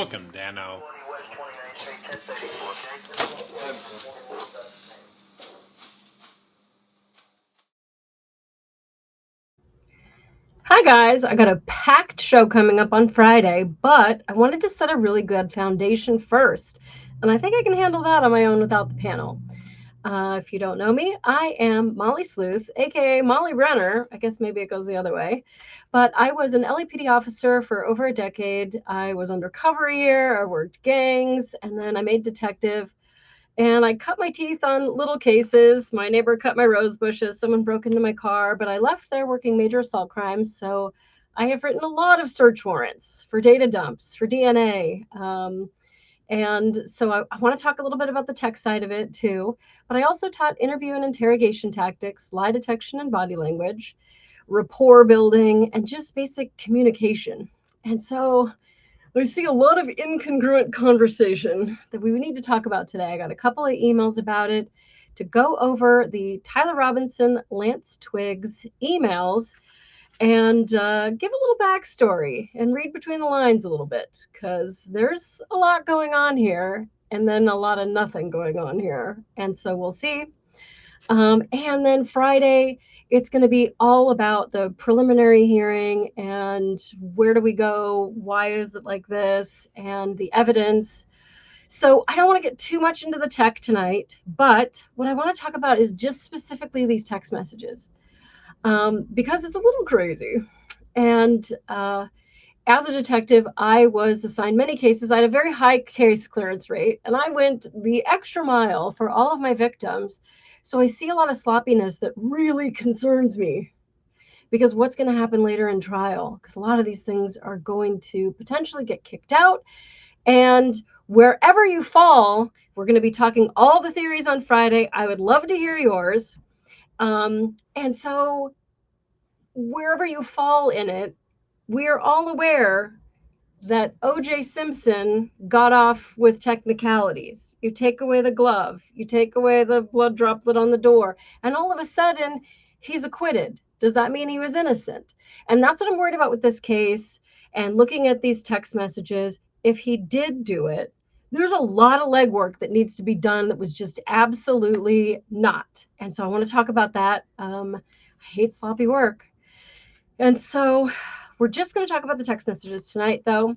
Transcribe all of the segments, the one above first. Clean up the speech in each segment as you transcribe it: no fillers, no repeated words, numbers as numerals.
Book him, Dano. Hi guys, I got a packed show coming up on Friday, but I wanted to set a really good foundation first, and I think I can handle that on my own without the panel. If you don't know me, I am Molly Sleuth, aka Molly Brenner. I guess maybe it goes the other way. But I was an LAPD officer for over a decade. I was undercover a year, I worked gangs, and then I made detective. And I cut my teeth on little cases. My neighbor cut my rose bushes. Someone broke into my car, but I left there working major assault crimes. So I have written a lot of search warrants for data dumps, for DNA. And so I want to talk a little bit about the tech side of it too. But I also taught interview and interrogation tactics, lie detection and body language, rapport building, and just basic communication. And so I see a lot of incongruent conversation that we need to talk about today. I got a couple of emails about it to go over the Tyler Robinson, Lance Twiggs emails and give a little backstory and read between the lines a little bit, because there's a lot going on here and then a lot of nothing going on here. And so we'll see. And then Friday, it's going to be all about the preliminary hearing and where do we go? Why is it like this? And the evidence. So I don't want to get too much into the tech tonight, but what I want to talk about is just specifically these text messages, because it's a little crazy. And as a detective, I was assigned many cases. I had a very high case clearance rate, and I went the extra mile for all of my victims. So I see a lot of sloppiness that really concerns me, because what's going to happen later in trial? Because a lot of these things are going to potentially get kicked out. And wherever you fall, we're going to be talking all the theories on Friday. I would love to hear yours. And so wherever you fall in it, we are all aware that O.J. Simpson got off with technicalities. You take away the glove, you take away the blood droplet on the door, and all of a sudden, he's acquitted. Does that mean he was innocent? And that's what I'm worried about with this case. And looking at these text messages, if he did do it, there's a lot of legwork that needs to be done that was just absolutely not. And so I want to talk about that. I hate sloppy work. And so we're just going to talk about the text messages tonight, though.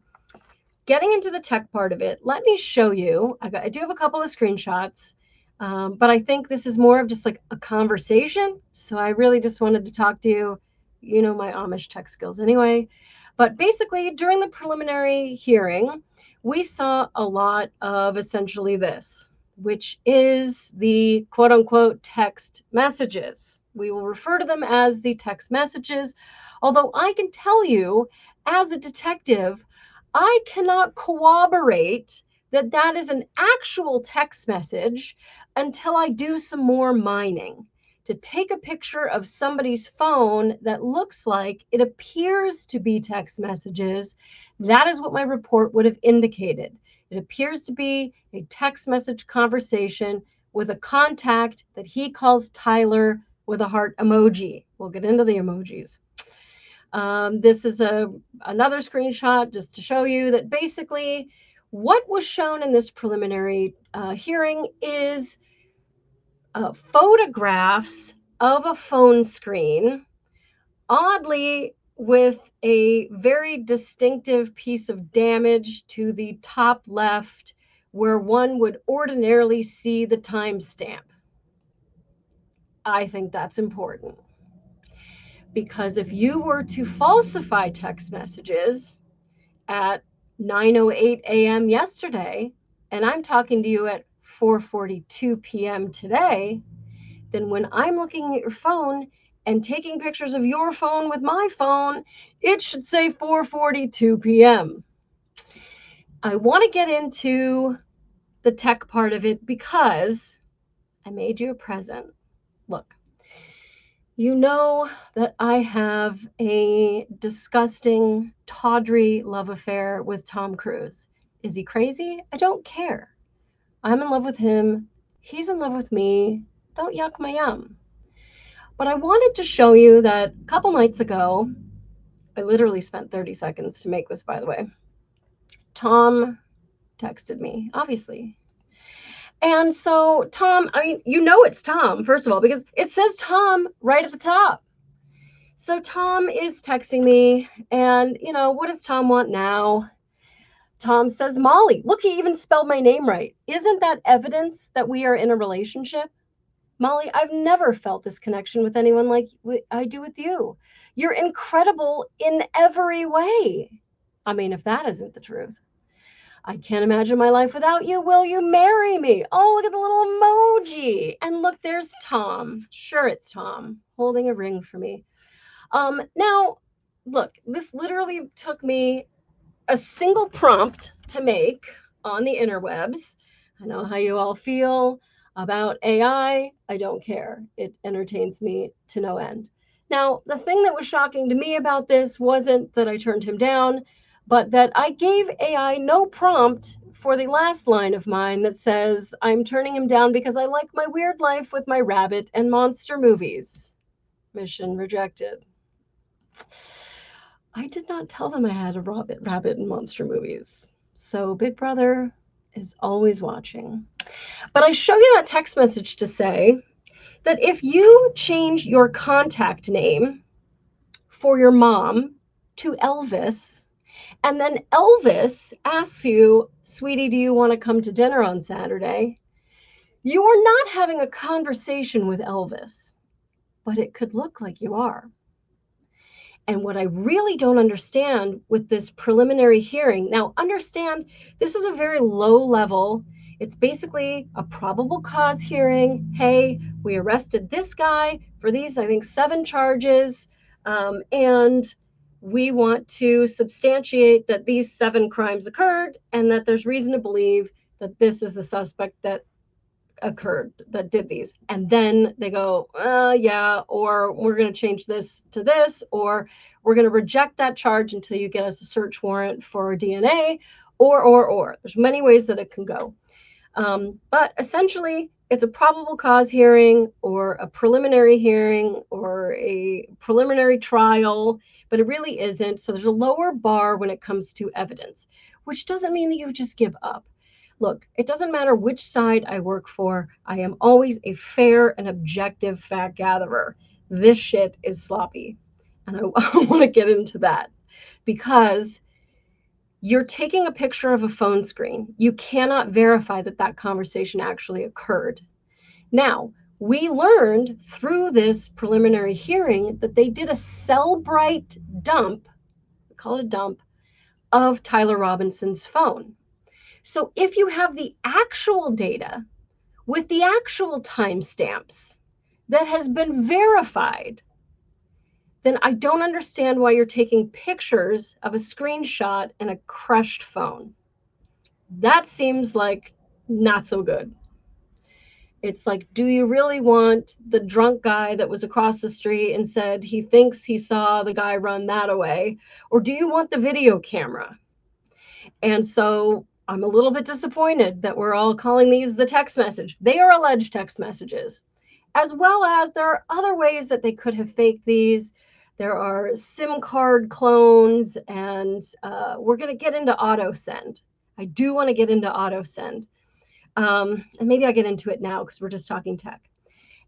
Getting into the tech part of it, let me show you. I do have a couple of screenshots, but I think this is more of just like a conversation. So I really just wanted to talk to you. You know my Amish tech skills anyway. But basically, during the preliminary hearing, we saw a lot of essentially this, which is the quote unquote text messages. We will refer to them as the text messages. Although I can tell you, as a detective, I cannot corroborate that that is an actual text message until I do some more mining to take a picture of somebody's phone that looks like it appears to be text messages. That is what my report would have indicated. It appears to be a text message conversation with a contact that he calls Tyler with a heart emoji. We'll get into the emojis. This is another screenshot just to show you that basically what was shown in this preliminary hearing is photographs of a phone screen, oddly with a very distinctive piece of damage to the top left where one would ordinarily see the timestamp. I think that's important, because if you were to falsify text messages at 9:08 a.m. yesterday, and I'm talking to you at 4:42 p.m. today, then when I'm looking at your phone and taking pictures of your phone with my phone, it should say 4:42 p.m. I want to get into the tech part of it because I made you a present. Look, you know that I have a disgusting, tawdry love affair with Tom Cruise. Is he crazy? I don't care. I'm in love with him. He's in love with me. Don't yuck my yum. But I wanted to show you that a couple nights ago, I literally spent 30 seconds to make this, by the way. Tom texted me, obviously. And so Tom, I mean, you know it's Tom, first of all, because it says Tom right at the top. So Tom is texting me, and, what does Tom want now? Tom says Molly. Look, he even spelled my name right. Isn't that evidence that we are in a relationship? Molly, I've never felt this connection with anyone like I do with you. You're incredible in every way. I mean, if that isn't the truth. I can't imagine my life without you. Will you marry me? Oh, look at the little emoji. And look, there's Tom. Sure, it's Tom holding a ring for me. Now, look, this literally took me a single prompt to make on the interwebs. I know how you all feel about AI. I don't care. It entertains me to no end. Now, the thing that was shocking to me about this wasn't that I turned him down, but that I gave AI no prompt for the last line of mine that says, I'm turning him down because I like my weird life with my rabbit and monster movies. Mission rejected. I did not tell them I had a rabbit and monster movies. So Big Brother is always watching. But I show you that text message to say that if you change your contact name for your mom to Elvis, and then Elvis asks you, sweetie, do you want to come to dinner on Saturday? You are not having a conversation with Elvis, but it could look like you are. And what I really don't understand with this preliminary hearing, now understand this is a very low level. It's basically a probable cause hearing. Hey, we arrested this guy for these, I think, 7 charges. And we want to substantiate that these 7 crimes occurred and that there's reason to believe that this is the suspect that did these. And then they go, yeah, or we're going to change this to this, or we're going to reject that charge until you get us a search warrant for DNA, or. There's many ways that it can go. But essentially, it's a probable cause hearing or a preliminary hearing or a preliminary trial, but it really isn't. So there's a lower bar when it comes to evidence, which doesn't mean that you just give up. Look, it doesn't matter which side I work for. I am always a fair and objective fact gatherer. This shit is sloppy. And I want to get into that because you're taking a picture of a phone screen. You cannot verify that that conversation actually occurred. Now, we learned through this preliminary hearing that they did a Cellbrite dump, we call it a dump, of Tyler Robinson's phone. So if you have the actual data with the actual timestamps that has been verified, then I don't understand why you're taking pictures of a screenshot and a crushed phone. That seems like not so good. It's like, do you really want the drunk guy that was across the street and said he thinks he saw the guy run that away? Or do you want the video camera? And so I'm a little bit disappointed that we're all calling these the text message. They are alleged text messages, as well as there are other ways that they could have faked these. There are SIM card clones, and we're going to get into auto send. I do want to get into auto send. And maybe I'll get into it now because we're just talking tech.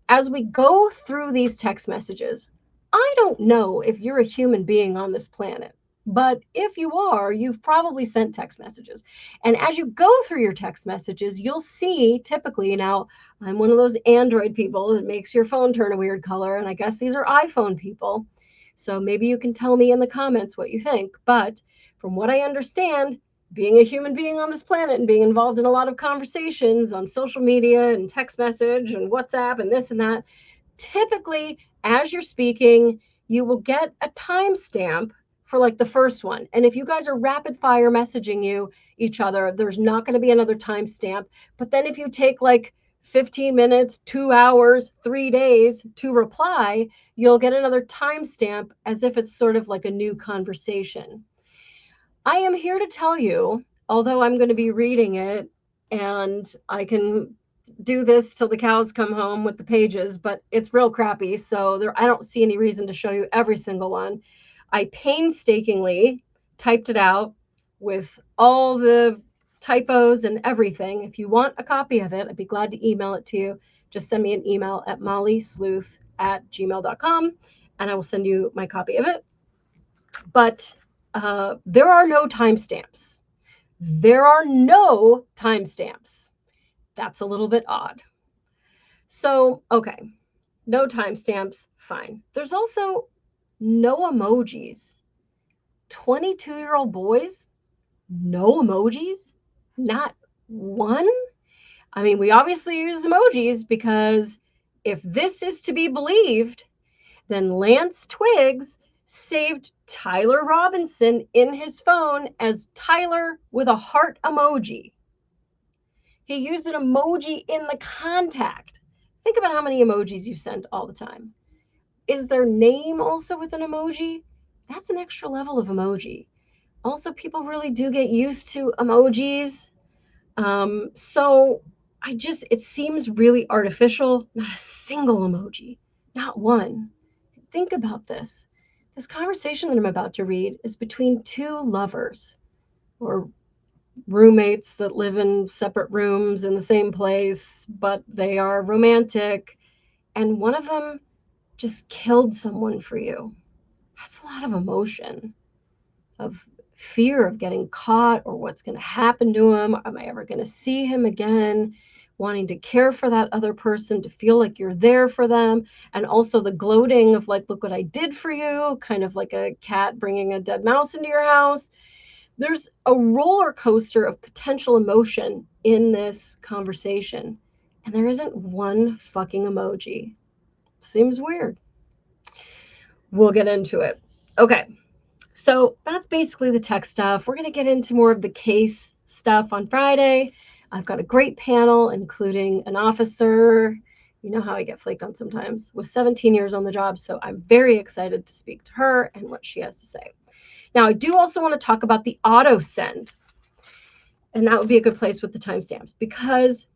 As we go through these text messages, I don't know if you're a human being on this planet. But if you are, you've probably sent text messages. And as you go through your text messages, you'll see typically, now I'm one of those Android people that makes your phone turn a weird color. And I guess these are iPhone people. So maybe you can tell me in the comments what you think. But from what I understand, being a human being on this planet and being involved in a lot of conversations on social media and text message and WhatsApp and this and that, typically as you're speaking, you will get a timestamp for like the first one. And if you guys are rapid fire messaging each other, there's not going to be another timestamp. But then if you take like 15 minutes, 2 hours, 3 days to reply, you'll get another timestamp as if it's sort of like a new conversation. I am here to tell you, although I'm going to be reading it and I can do this till the cows come home with the pages, but it's real crappy. So I don't see any reason to show you every single one. I painstakingly typed it out, with all the typos and everything. If you want a copy of it, I'd be glad to email it to you. Just send me an email at mollysleuth@gmail.com and I will send you my copy of it. But there are no timestamps. There are no timestamps. That's a little bit odd. So, okay, no timestamps, fine. There's also no emojis. 22-year-old boys, no emojis? Not one? I mean, we obviously use emojis because if this is to be believed, then Lance Twiggs saved Tyler Robinson in his phone as Tyler with a heart emoji. He used an emoji in the contact. Think about how many emojis you send all the time. Is their name also with an emoji? That's an extra level of emoji. Also, people really do get used to emojis. So it seems really artificial. Not a single emoji, not one. Think about this. This conversation that I'm about to read is between two lovers or roommates that live in separate rooms in the same place, but they are romantic. And one of them just killed someone for you. That's a lot of emotion, of fear of getting caught or what's going to happen to him. Am I ever going to see him again? Wanting to care for that other person, to feel like you're there for them. And also the gloating of like, look what I did for you, kind of like a cat bringing a dead mouse into your house. There's a roller coaster of potential emotion in this conversation. And there isn't one fucking emoji. Seems weird. We'll get into it. Okay. So that's basically the tech stuff. We're going to get into more of the case stuff on Friday. I've got a great panel, including an officer. You know how I get flaked on sometimes, with 17 years on the job. So I'm very excited to speak to her and what she has to say. Now, I do also want to talk about the auto send. And that would be a good place with the timestamps, because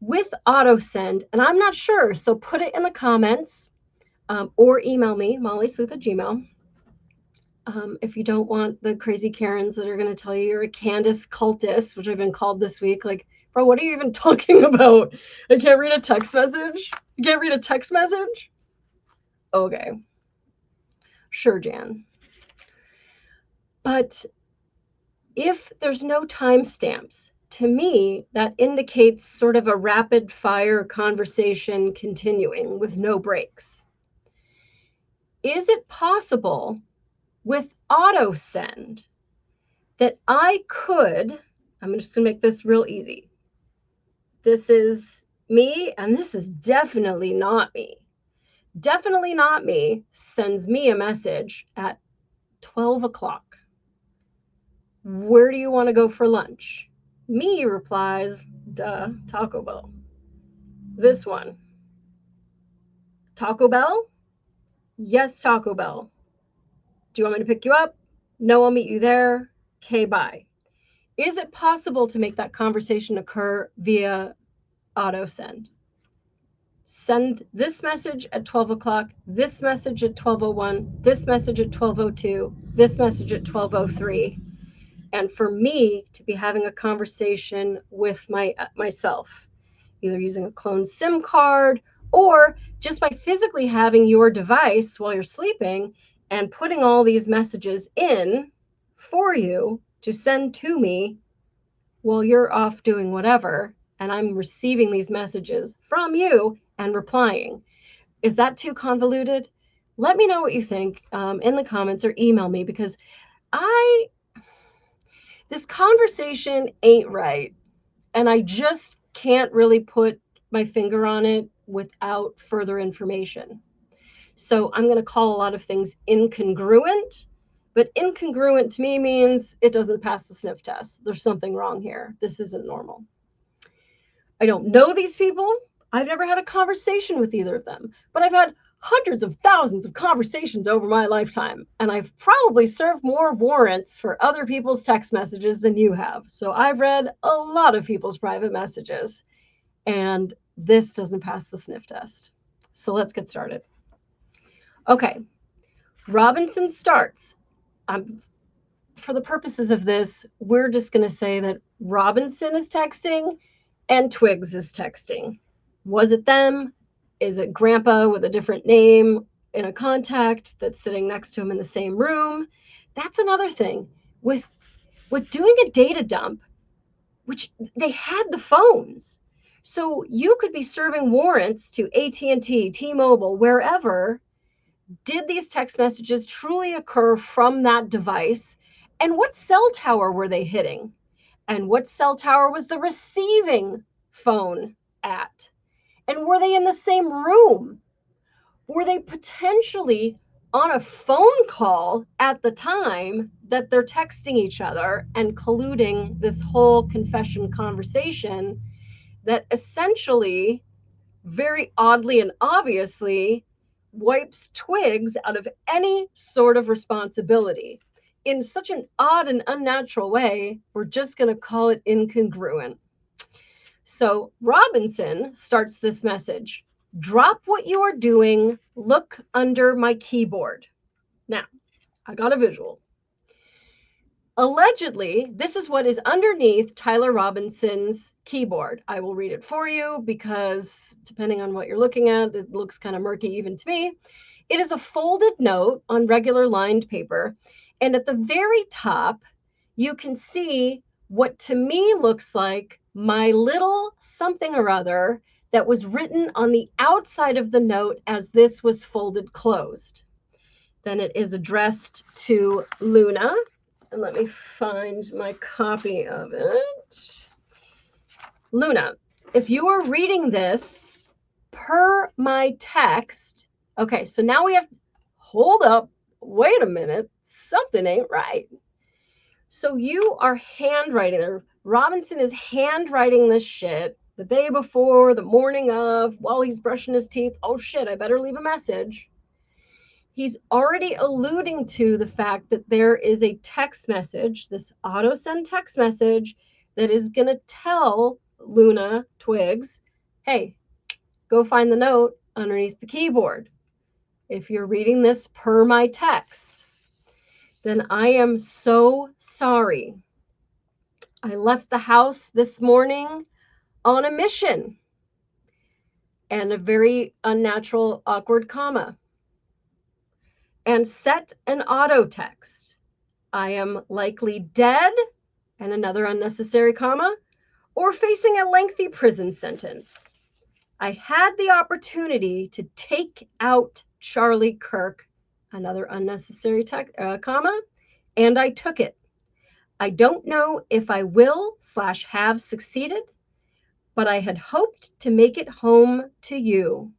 with auto send, and I'm not sure, so put it in the comments or email me, mollysleuth@gmail.com. If you don't want the crazy Karens that are going to tell you you're a Candace cultist, which I've been called this week, like, bro, what are you even talking about? I can't read a text message? You can't read a text message? Okay. Sure, Jan. But if there's no timestamps, to me, that indicates sort of a rapid fire conversation continuing with no breaks. Is it possible with auto send that I could, I'm just going to make this real easy. This is me, and this is definitely not me. Definitely not me sends me a message at 12 o'clock. Where do you want to go for lunch? Me replies, duh, Taco Bell. This one, Taco Bell? Yes, Taco Bell. Do you want me to pick you up? No, I'll meet you there. Okay, bye. Is it possible to make that conversation occur via auto send? Send this message at 12 o'clock, this message at 12:01, this message at 12:02, this message at 12:03. And for me to be having a conversation with myself, either using a clone SIM card or just by physically having your device while you're sleeping and putting all these messages in for you to send to me while you're off doing whatever, and I'm receiving these messages from you and replying. Is that too convoluted? Let me know what you think in the comments or email me, because this conversation ain't right. And I just can't really put my finger on it without further information. So I'm going to call a lot of things incongruent, but incongruent to me means it doesn't pass the sniff test. There's something wrong here. This isn't normal. I don't know these people. I've never had a conversation with either of them, but I've had hundreds of thousands of conversations over my lifetime, and I've probably served more warrants for other people's text messages than you have. So I've read a lot of people's private messages, and this doesn't pass the sniff test. So let's get started. Okay, Robinson starts. for the purposes of this, we're just going to say that Robinson is texting and Twiggs is texting. Was it them? Is it Grandpa with a different name in a contact that's sitting next to him in the same room? That's another thing. With doing a data dump, which they had the phones. So you could be serving warrants to AT&T, T-Mobile, wherever. Did these text messages truly occur from that device? And what cell tower were they hitting? And what cell tower was the receiving phone at? And were they in the same room? Were they potentially on a phone call at the time that they're texting each other and colluding this whole confession conversation that essentially, very oddly and obviously, wipes Twiggs out of any sort of responsibility in such an odd and unnatural way? We're just going to call it incongruent. So Robinson starts this message: drop what you are doing, look under my keyboard. Now, I got a visual. Allegedly, this is what is underneath Tyler Robinson's keyboard. I will read it for you because depending on what you're looking at, it looks kind of murky even to me. It is a folded note on regular lined paper, and at the very top, you can see what to me looks like my little something or other that was written on the outside of the note as this was folded closed. Then it is addressed to Luna. And let me find my copy of it. Luna, if you are reading this per my text, okay, so now we have, hold up, wait a minute, something ain't right. So you are handwriting, or Robinson is handwriting this shit the day before, the morning of, while he's brushing his teeth. Oh shit, I better leave a message. He's already alluding to the fact that there is a text message, this auto send text message, that is going to tell Luna, Twiggs, hey, go find the note underneath the keyboard. If you're reading this per my text, then I am so sorry. I left the house this morning on a mission, and a very unnatural, awkward comma, and set an auto text. I am likely dead, and another unnecessary comma, or facing a lengthy prison sentence. I had the opportunity to take out Charlie Kirk, another unnecessary comma, and I took it. I don't know if I will/have succeeded, but I had hoped to make it home to you.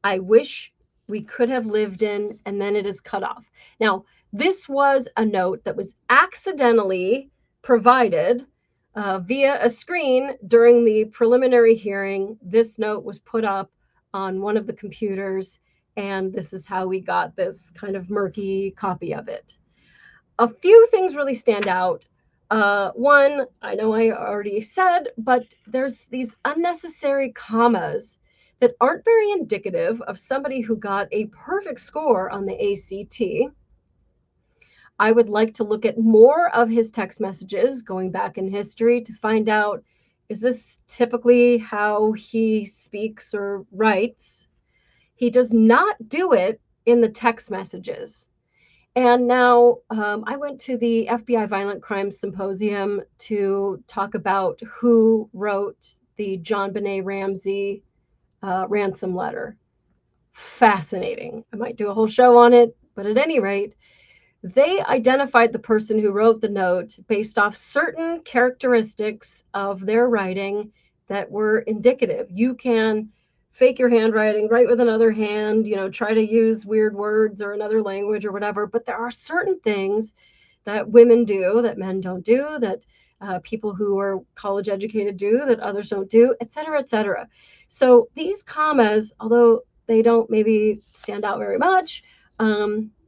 I wish we could have lived in, and then it is cut off. Now, this was a note that was accidentally provided via a screen during the preliminary hearing. This note was put up on one of the computers, and this is how we got this kind of murky copy of it. A few things really stand out. One, I know I already said, but there's these unnecessary commas that aren't very indicative of somebody who got a perfect score on the ACT. I would like to look at more of his text messages going back in history to find out, is this typically how he speaks or writes? He does not do it in the text messages. And now I went to the FBI Violent Crimes Symposium to talk about who wrote the John Benet Ramsey ransom letter. Fascinating. I might do a whole show on it, but at any rate, they identified the person who wrote the note based off certain characteristics of their writing that were indicative. You can fake your handwriting, write with another hand, try to use weird words or another language or whatever, but there are certain things that women do that men don't do, that people who are college educated do that others don't do, et cetera, et cetera. So these commas, although they don't maybe stand out very much,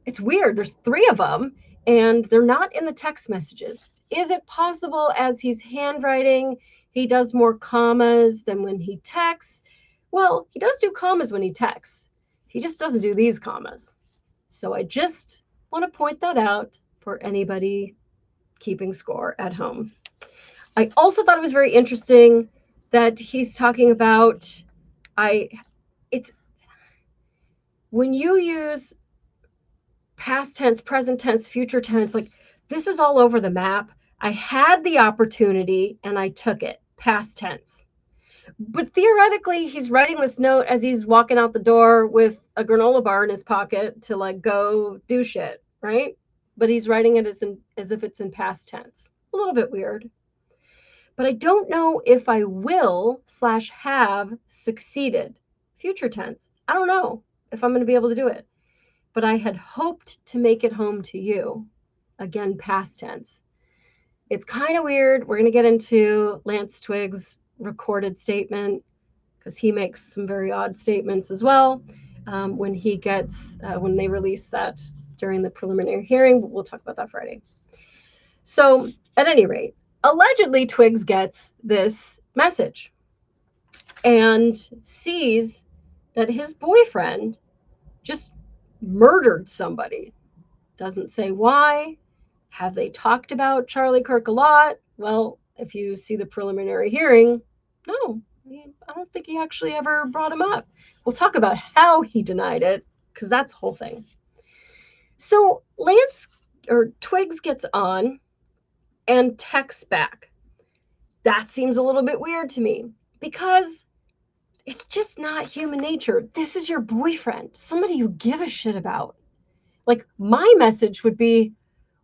it's weird. There's 3 of them, and they're not in the text messages. Is it possible as he's handwriting, he does more commas than when he texts? Well, he does do commas when he texts. He just doesn't do these commas. So I just want to point that out for anybody keeping score at home. I also thought it was very interesting that he's talking about it's when you use past tense, present tense, future tense, like this is all over the map. I had the opportunity and I took it. Past tense. But theoretically, he's writing this note as he's walking out the door with a granola bar in his pocket to like go do shit, right? But he's writing it as if it's in past tense. A little bit weird. But I don't know if I will/have succeeded. Future tense. I don't know if I'm going to be able to do it. But I had hoped to make it home to you. Again, past tense. It's kind of weird. We're going to get into Lance Twiggs' recorded statement because he makes some very odd statements as well when they release that during the preliminary hearing. We'll talk about that Friday. So at any rate, allegedly Twiggs gets this message and sees that his boyfriend just murdered somebody. Doesn't say why. Have they talked about Charlie Kirk a lot? Well, if you see the preliminary hearing, no, I don't think he actually ever brought him up. We'll talk about how he denied it, because that's the whole thing. So Twiggs gets on and texts back. That seems a little bit weird to me, because it's just not human nature. This is your boyfriend, somebody you give a shit about. Like, my message would be,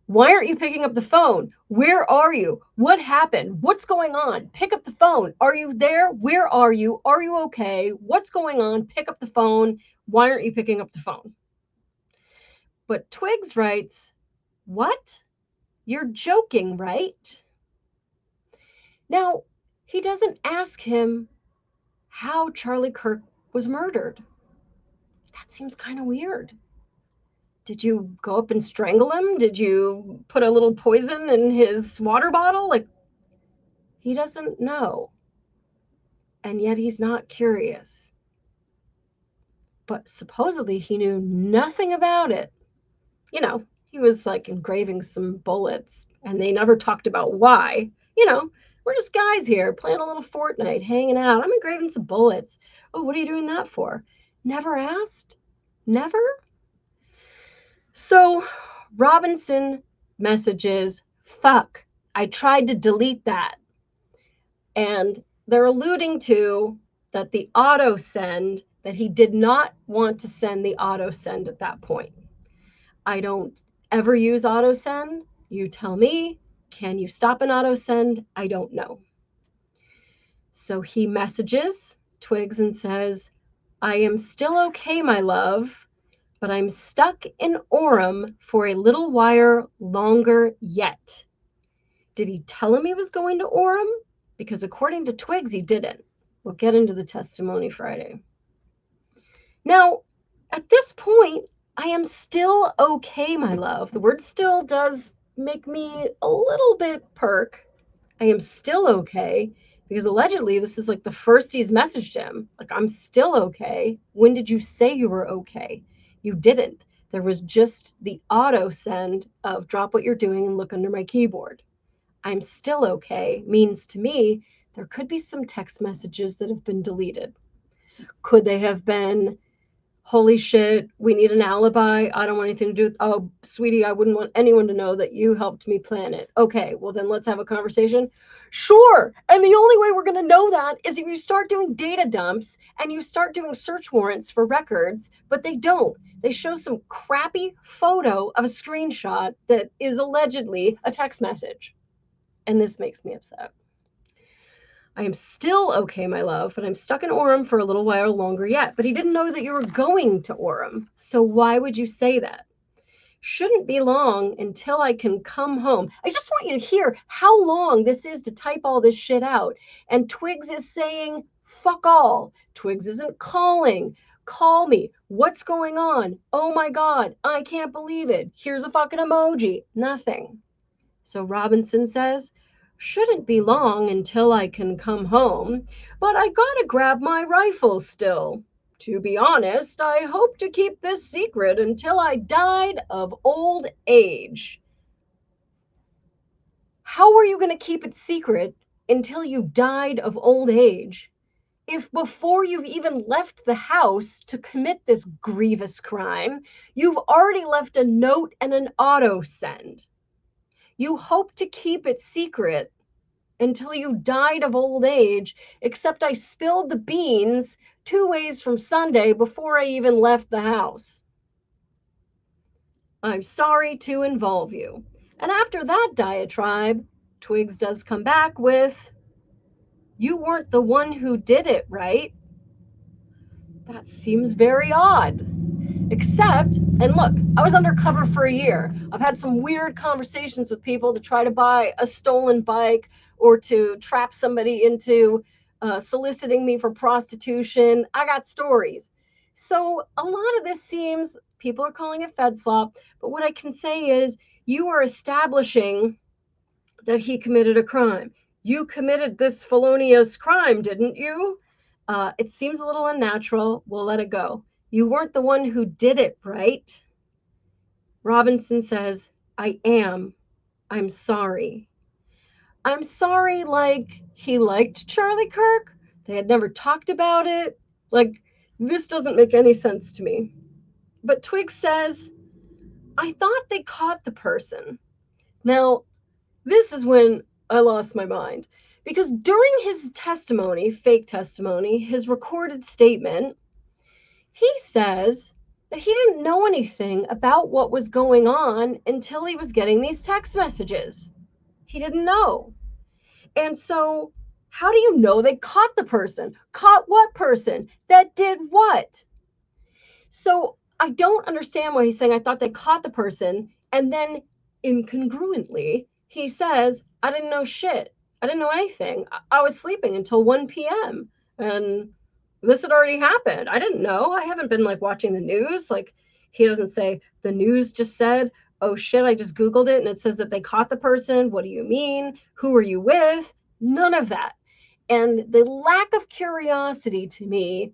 why aren't you picking up the phone? Where are you? What happened? What's going on? Pick up the phone. Are you there? Where are you? Are you okay? What's going on? Pick up the phone. Why aren't you picking up the phone? But Twiggs writes, what? You're joking, right? Now, he doesn't ask him how Charlie Kirk was murdered. That seems kind of weird. Did you go up and strangle him? Did you put a little poison in his water bottle? Like, he doesn't know. And yet he's not curious. But supposedly he knew nothing about it. You know, he was like engraving some bullets, and they never talked about why. You know, we're just guys here playing a little Fortnite, hanging out. I'm engraving some bullets. Oh, what are you doing that for? Never asked? Never? So Robinson messages, fuck, I tried to delete that. And they're alluding to that the auto send, that he did not want to send the auto send at that point. I don't ever use auto send. You tell me, can you stop an auto send? I don't know. So he messages Twiggs and says, I am still okay, my love, but I'm stuck in Orem for a little while longer yet. Did he tell him he was going to Orem? Because according to Twiggs, he didn't. We'll get into the testimony Friday. Now, at this point, I am still okay, my love. The word still does make me a little bit perk. I am still okay, because allegedly this is like the first he's messaged him. Like, I'm still okay. When did you say you were okay? You didn't. There was just the auto send of drop what you're doing and look under my keyboard. I'm still okay means to me there could be some text messages that have been deleted. Could they have been, holy shit, we need an alibi, I don't want anything to do with, oh, sweetie, I wouldn't want anyone to know that you helped me plan it. Okay, well then let's have a conversation. Sure, and the only way we're going to know that is if you start doing data dumps and you start doing search warrants for records, but they don't. They show some crappy photo of a screenshot that is allegedly a text message. And this makes me upset. I am still okay, my love, but I'm stuck in Orem for a little while longer yet. But he didn't know that you were going to Orem. So why would you say that? Shouldn't be long until I can come home. I just want you to hear how long this is to type all this shit out. And Twiggs is saying, fuck all. Twiggs isn't calling. Call me. What's going on? Oh my God, I can't believe it. Here's a fucking emoji. Nothing. So Robinson says, shouldn't be long until I can come home, but I gotta grab my rifle still. To be honest, I hope to keep this secret until I died of old age. How were you going to keep it secret until you died of old age if before you've even left the house to commit this grievous crime, you've already left a note and an auto send? You hope to keep it secret until you died of old age, except I spilled the beans 2 ways from Sunday before I even left the house. I'm sorry to involve you. And after that diatribe, Twiggs does come back with, you weren't the one who did it, right? That seems very odd. Except, and look, I was undercover for a year. I've had some weird conversations with people to try to buy a stolen bike or to trap somebody into soliciting me for prostitution. I got stories. So a lot of this seems, people are calling it Fed slop, but what I can say is you are establishing that he committed a crime. You committed this felonious crime, didn't you? It seems a little unnatural. We'll let it go. You weren't the one who did it, right? Robinson says, I am. I'm sorry. I'm sorry, like he liked Charlie Kirk. They had never talked about it. Like, this doesn't make any sense to me. But Twiggs says, I thought they caught the person. Now, this is when I lost my mind. Because during his testimony, fake testimony, his recorded statement, he says that he didn't know anything about what was going on until he was getting these text messages. He didn't know. And so, how do you know they caught the person? Caught what person? That did what? So, I don't understand why he's saying, I thought they caught the person. And then, incongruently, he says, I didn't know shit. I didn't know anything. I was sleeping until 1 p.m. And this had already happened. I didn't know. I haven't been like watching the news. Like, he doesn't say, the news just said, oh shit, I just Googled it and it says that they caught the person. What do you mean? Who are you with? None of that. And the lack of curiosity to me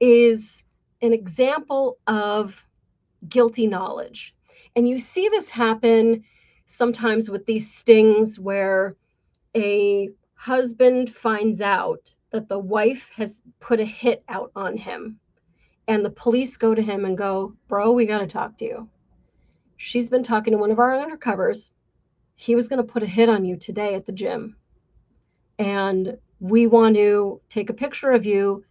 is an example of guilty knowledge. And you see this happen sometimes with these stings where a husband finds out that the wife has put a hit out on him. And the police go to him and go, bro, we got to talk to you. She's been talking to one of our undercovers. He was going to put a hit on you today at the gym. And we want to take a picture of you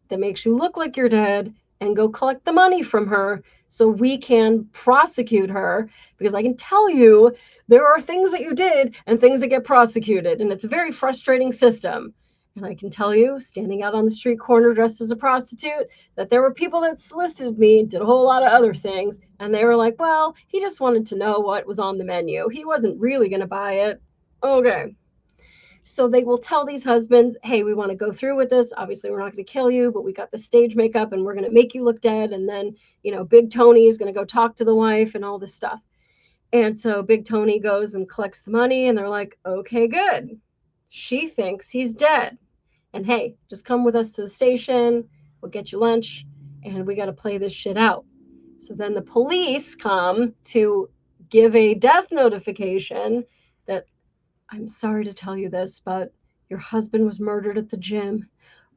that makes you look like you're dead and go collect the money from her so we can prosecute her, because I can tell you there are things that you did and things that get prosecuted, and it's a very frustrating system. And I can tell you, standing out on the street corner dressed as a prostitute, that there were people that solicited me, did a whole lot of other things, and they were like, well, he just wanted to know what was on the menu. He wasn't really going to buy it. Okay. So they will tell these husbands, hey, we want to go through with this. Obviously, we're not going to kill you, but we got the stage makeup and we're going to make you look dead. And then, Big Tony is going to go talk to the wife and all this stuff. And so Big Tony goes and collects the money and they're like, okay, good. She thinks he's dead. And hey, just come with us to the station. We'll get you lunch and we got to play this shit out. So then the police come to give a death notification that, I'm sorry to tell you this, but your husband was murdered at the gym.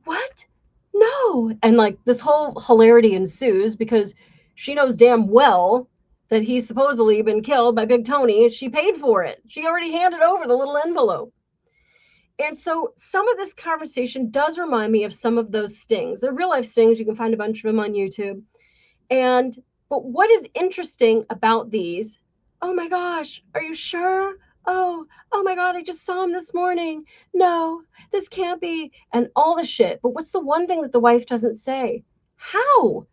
What? No. And like this whole hilarity ensues because she knows damn well that he's supposedly been killed by Big Tony. She paid for it. She already handed over the little envelope. And so some of this conversation does remind me of some of those stings. They're real life stings. You can find a bunch of them on YouTube. But what is interesting about these? Oh my gosh, are you sure? Oh my God, I just saw him this morning. No, this can't be. And all the shit. But what's the one thing that the wife doesn't say? How?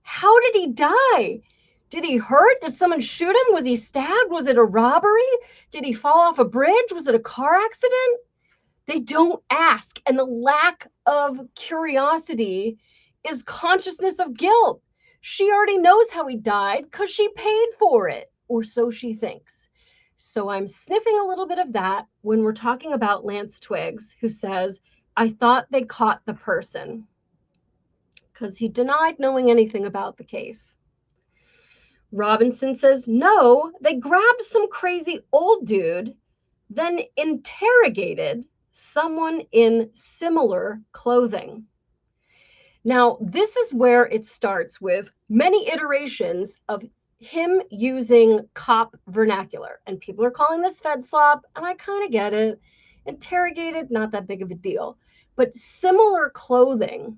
How did he die? Did he hurt? Did someone shoot him? Was he stabbed? Was it a robbery? Did he fall off a bridge? Was it a car accident? They don't ask. And the lack of curiosity is consciousness of guilt. She already knows how he died because she paid for it, or so she thinks. So I'm sniffing a little bit of that when we're talking about Lance Twiggs, who says, I thought they caught the person, because he denied knowing anything about the case. Robinson says, no, they grabbed some crazy old dude then interrogated someone in similar clothing. Now, this is where it starts with many iterations of him using cop vernacular. And people are calling this Fed slop, and I kind of get it. Interrogated, not that big of a deal. But similar clothing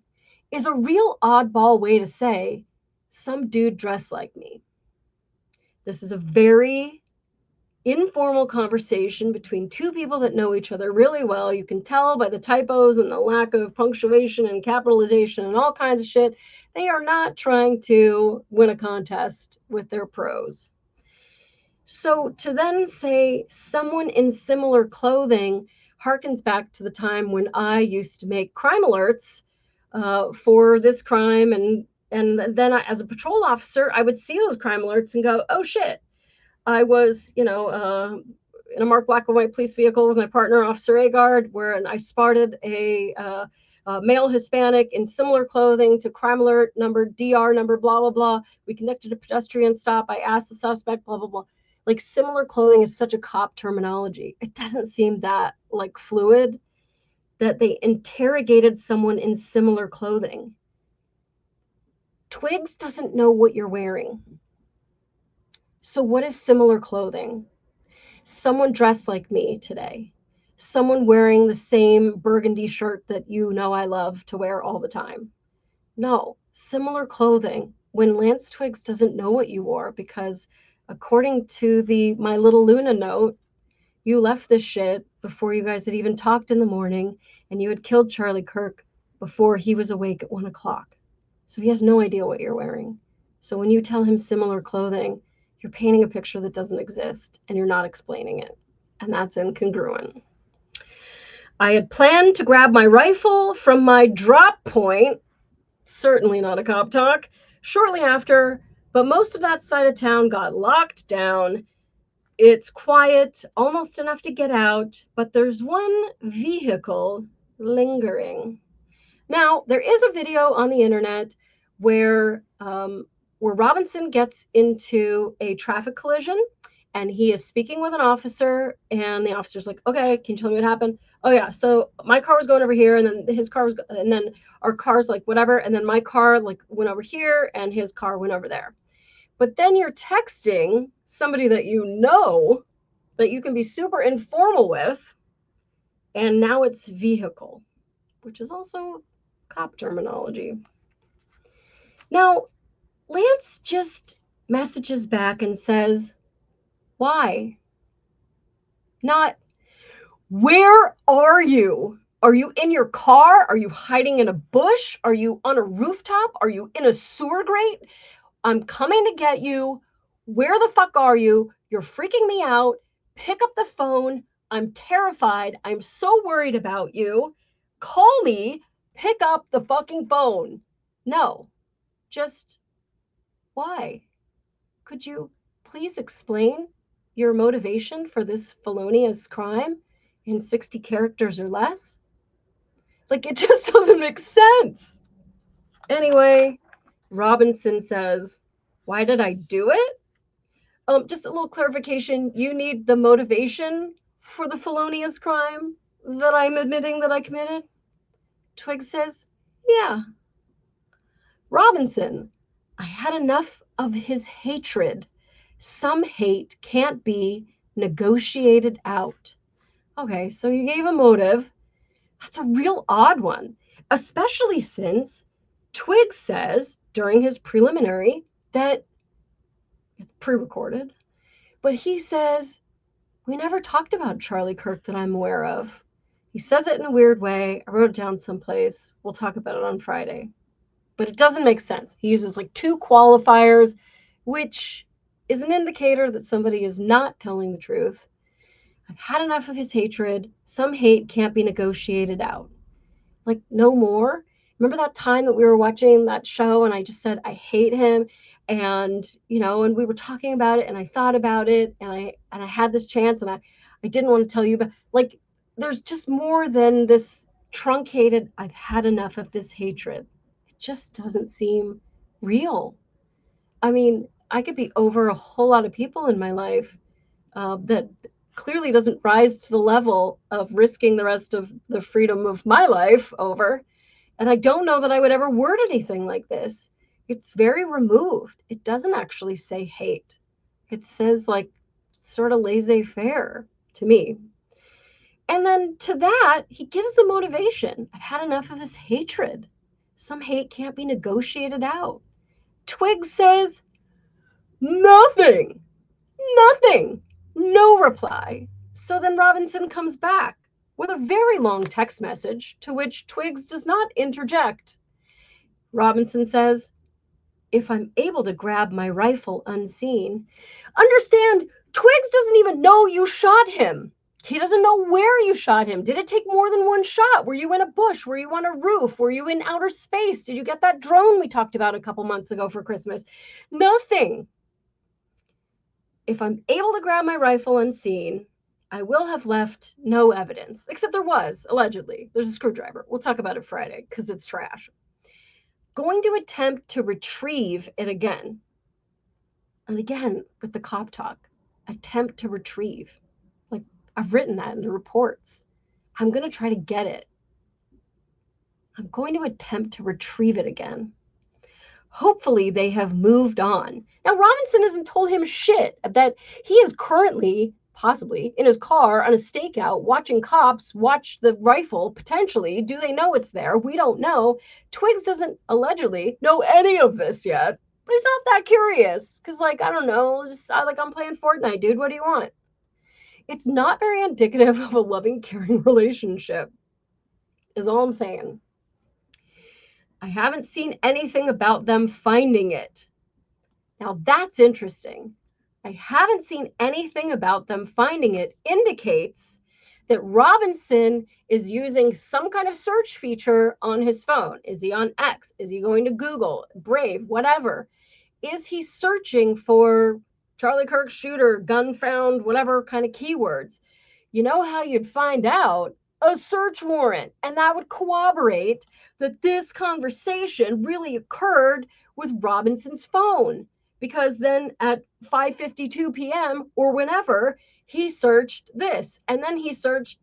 is a real oddball way to say, some dude dressed like me. This is a very informal conversation between two people that know each other really well. You can tell by the typos and the lack of punctuation and capitalization and all kinds of shit. They are not trying to win a contest with their prose. So to then say someone in similar clothing harkens back to the time when I used to make crime alerts for this crime. And then as a patrol officer, I would see those crime alerts and go, oh shit, I was, in a marked black and white police vehicle with my partner, Officer Agard, where I spotted a male Hispanic in similar clothing to crime alert number, DR number, blah, blah, blah. We conducted a pedestrian stop. I asked the suspect, blah, blah, blah. Like similar clothing is such a cop terminology. It doesn't seem that like fluid that they interrogated someone in similar clothing. Twiggs doesn't know what you're wearing. So what is similar clothing? Someone dressed like me today. Someone wearing the same burgundy shirt that you know I love to wear all the time. No, similar clothing when Lance Twiggs doesn't know what you wore because according to the My Little Luna note, you left this shit before you guys had even talked in the morning and you had killed Charlie Kirk before he was awake at 1 o'clock. So he has no idea what you're wearing. So when you tell him similar clothing, you're painting a picture that doesn't exist and you're not explaining it. And that's incongruent. I had planned to grab my rifle from my drop point, certainly not a cop talk, shortly after, but most of that side of town got locked down. It's quiet, almost enough to get out, but there's one vehicle lingering. Now, there is a video on the internet where Robinson gets into a traffic collision and he is speaking with an officer and the officer's like, okay, can you tell me what happened? Oh yeah, so my car was going over here and then his car was, and then our car's like whatever, and then my car like went over here and his car went over there. But then you're texting somebody that you know that you can be super informal with, and now it's vehicle, which is also cop terminology. Now, Lance just messages back and says, why? Not, where are you? Are you in your car? Are you hiding in a bush? Are you on a rooftop? Are you in a sewer grate? I'm coming to get you. Where the fuck are you? You're freaking me out. Pick up the phone. I'm terrified. I'm so worried about you. Call me. Pick up the fucking phone. No, just why? Could you please explain your motivation for this felonious crime in 60 characters or less? Like, it just doesn't make sense. Anyway, Robinson says, why did I do it? Just a little clarification. You need the motivation for the felonious crime that I'm admitting that I committed? Twiggs says, yeah. Robinson, I had enough of his hatred. Some hate can't be negotiated out. Okay, so you gave a motive. That's a real odd one, especially since Twiggs says during his preliminary that it's pre-recorded, but he says, we never talked about Charlie Kirk that I'm aware of. He says it in a weird way. I wrote it down someplace. We'll talk about it on Friday. But it doesn't make sense. He uses like 2 qualifiers, which is an indicator that somebody is not telling the truth. I've had enough of his hatred. Some hate can't be negotiated out. Like, no more. Remember that time that we were watching that show and I just said, I hate him. And, and we were talking about it and I thought about it and I had this chance and I didn't want to tell you, but like, there's just more than this truncated, I've had enough of this hatred. It just doesn't seem real. I mean, I could be over a whole lot of people in my life that clearly doesn't rise to the level of risking the rest of the freedom of my life over. And I don't know that I would ever word anything like this. It's very removed. It doesn't actually say hate. It says like sort of laissez-faire to me. And then to that, he gives the motivation. I've had enough of this hatred. Some hate can't be negotiated out. Twiggs says, nothing, nothing, no reply. So then Robinson comes back with a very long text message to which Twiggs does not interject. Robinson says, if I'm able to grab my rifle unseen, understand, Twiggs doesn't even know you shot him. He doesn't know where you shot him. Did it take more than one shot? Were you in a bush? Were you on a roof? Were you in outer space? Did you get that drone we talked about a couple months ago for Christmas? Nothing. If I'm able to grab my rifle unseen, I will have left no evidence, except there was, allegedly. There's a screwdriver. We'll talk about it Friday because it's trash. Going to attempt to retrieve it again. And again, with the cop talk, attempt to retrieve. Like, I've written that in the reports. I'm going to try to get it. I'm going to attempt to retrieve it again. Hopefully they have moved on. Now, Robinson hasn't told him shit that he is currently, possibly, in his car on a stakeout, watching cops watch the rifle, potentially. Do they know it's there? We don't know. Twiggs doesn't allegedly know any of this yet, but he's not that curious. Because, like, I don't know, just, like, I'm playing Fortnite, dude. What do you want? It's not very indicative of a loving, caring relationship, is all I'm saying. I haven't seen anything about them finding it. Now that's interesting. I haven't seen anything about them finding it indicates that Robinson is using some kind of search feature on his phone. Is he on X? Is he going to Google, Brave, whatever? Is he searching for Charlie Kirk shooter, gun found, whatever kind of keywords? You know how you'd find out? A search warrant. And that would corroborate that this conversation really occurred with Robinson's phone. Because then at 5:52 p.m. or whenever, he searched this. And then he searched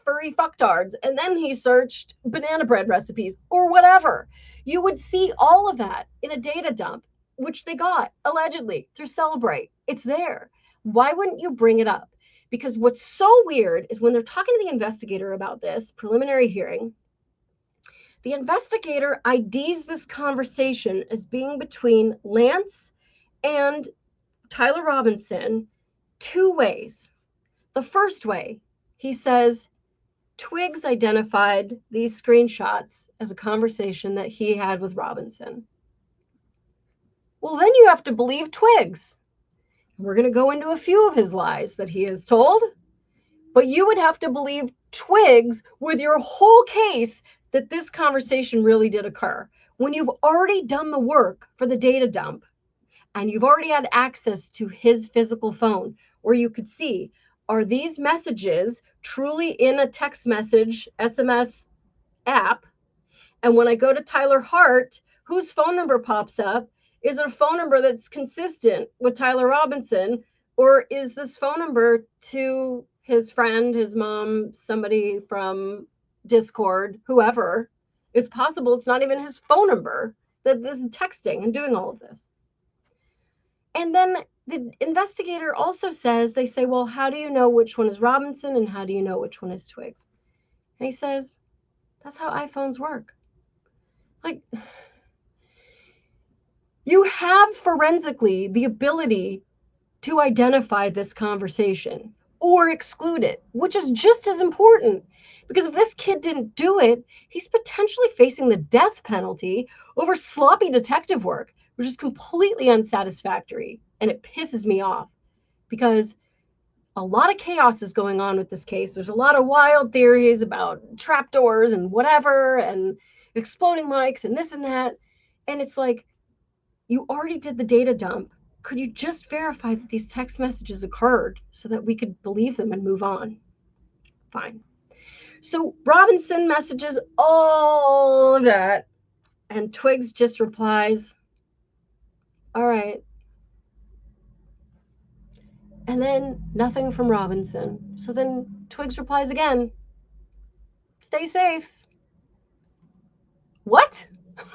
furry fucktards. And then he searched banana bread recipes or whatever. You would see all of that in a data dump, which they got, allegedly, through Celebrate. It's there. Why wouldn't you bring it up? Because what's so weird is when they're talking to the investigator about this preliminary hearing, the investigator IDs this conversation as being between Lance and Tyler Robinson two ways. The first way, he says, Twiggs identified these screenshots as a conversation that he had with Robinson. Well, then you have to believe Twiggs. We're going to go into a few of his lies that he has told, but you would have to believe Twiggs with your whole case that this conversation really did occur. When you've already done the work for the data dump and you've already had access to his physical phone, where you could see, are these messages truly in a text message, SMS app? And when I go to Tyler Hart, whose phone number pops up? Is it a phone number that's consistent with Tyler Robinson? Or is this phone number to his friend, his mom, somebody from Discord, whoever? It's possible it's not even his phone number, that this is texting and doing all of this. And then the investigator also says, they say, well, how do you know which one is Robinson and how do you know which one is Twiggs? And he says, that's how iPhones work. Like, you have forensically the ability to identify this conversation or exclude it, which is just as important. Because if this kid didn't do it, he's potentially facing the death penalty over sloppy detective work, which is completely unsatisfactory. And it pisses me off because a lot of chaos is going on with this case. There's a lot of wild theories about trapdoors and whatever and exploding mics and this and that. And it's like, you already did the data dump. Could you just verify that these text messages occurred so that we could believe them and move on? Fine. So Robinson messages all of that, and Twiggs just replies, all right. And then nothing from Robinson. So then Twiggs replies again, stay safe. What?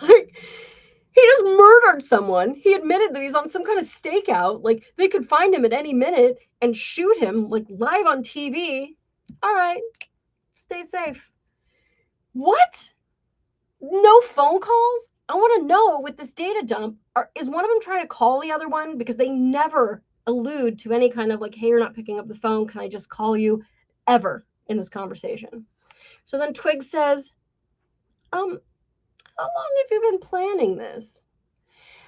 He just murdered someone. He admitted that he's on some kind of stakeout. Like, they could find him at any minute and shoot him, like, live on TV. All right, stay safe. What? No phone calls? I want to know with this data dump, is one of them trying to call the other one? Because they never allude to any kind of like, hey, you're not picking up the phone. Can I just call you? Ever in this conversation. So then Twiggs says, how long have you been planning this?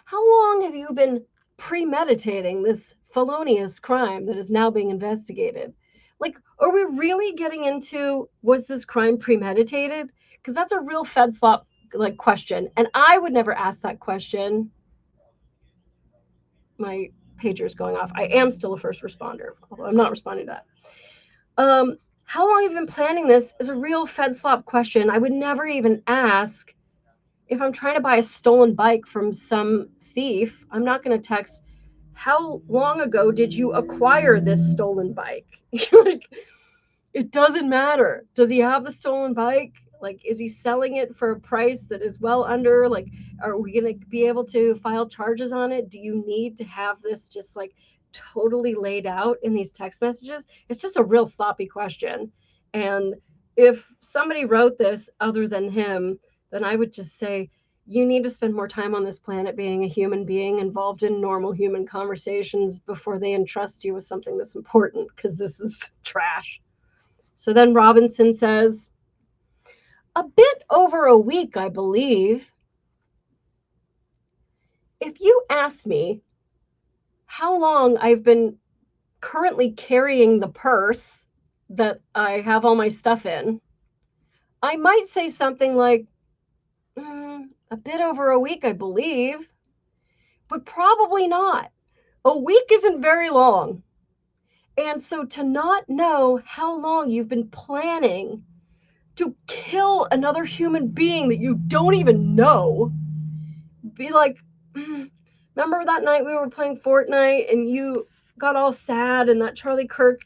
How long have you been premeditating this felonious crime that is now being investigated? Like, are we really getting into, was this crime premeditated? Because that's a real Fed slop like question. And I would never ask that question. My pager's going off. I am still a first responder, although I'm not responding to that. How long have you been planning this is a real Fed slop question. I would never even ask if I'm trying to buy a stolen bike from some thief. I'm not going to text, how long ago did you acquire this stolen bike? Like, it doesn't matter. Does he have the stolen bike? Like, is he selling it for a price that is well under? Like, are we going to be able to file charges on it? Do you need to have this just like totally laid out in these text messages? It's just a real sloppy question. And if somebody wrote this other than him, then I would just say, you need to spend more time on this planet being a human being involved in normal human conversations before they entrust you with something that's important, because this is trash. So then Robinson says, a bit over a week, I believe. If you ask me how long I've been currently carrying the purse that I have all my stuff in, I might say something like, a bit over a week, I believe, but probably not. A week isn't very long. And so to not know how long you've been planning to kill another human being that you don't even know, be like, remember that night we were playing Fortnite and you got all sad and that Charlie Kirk,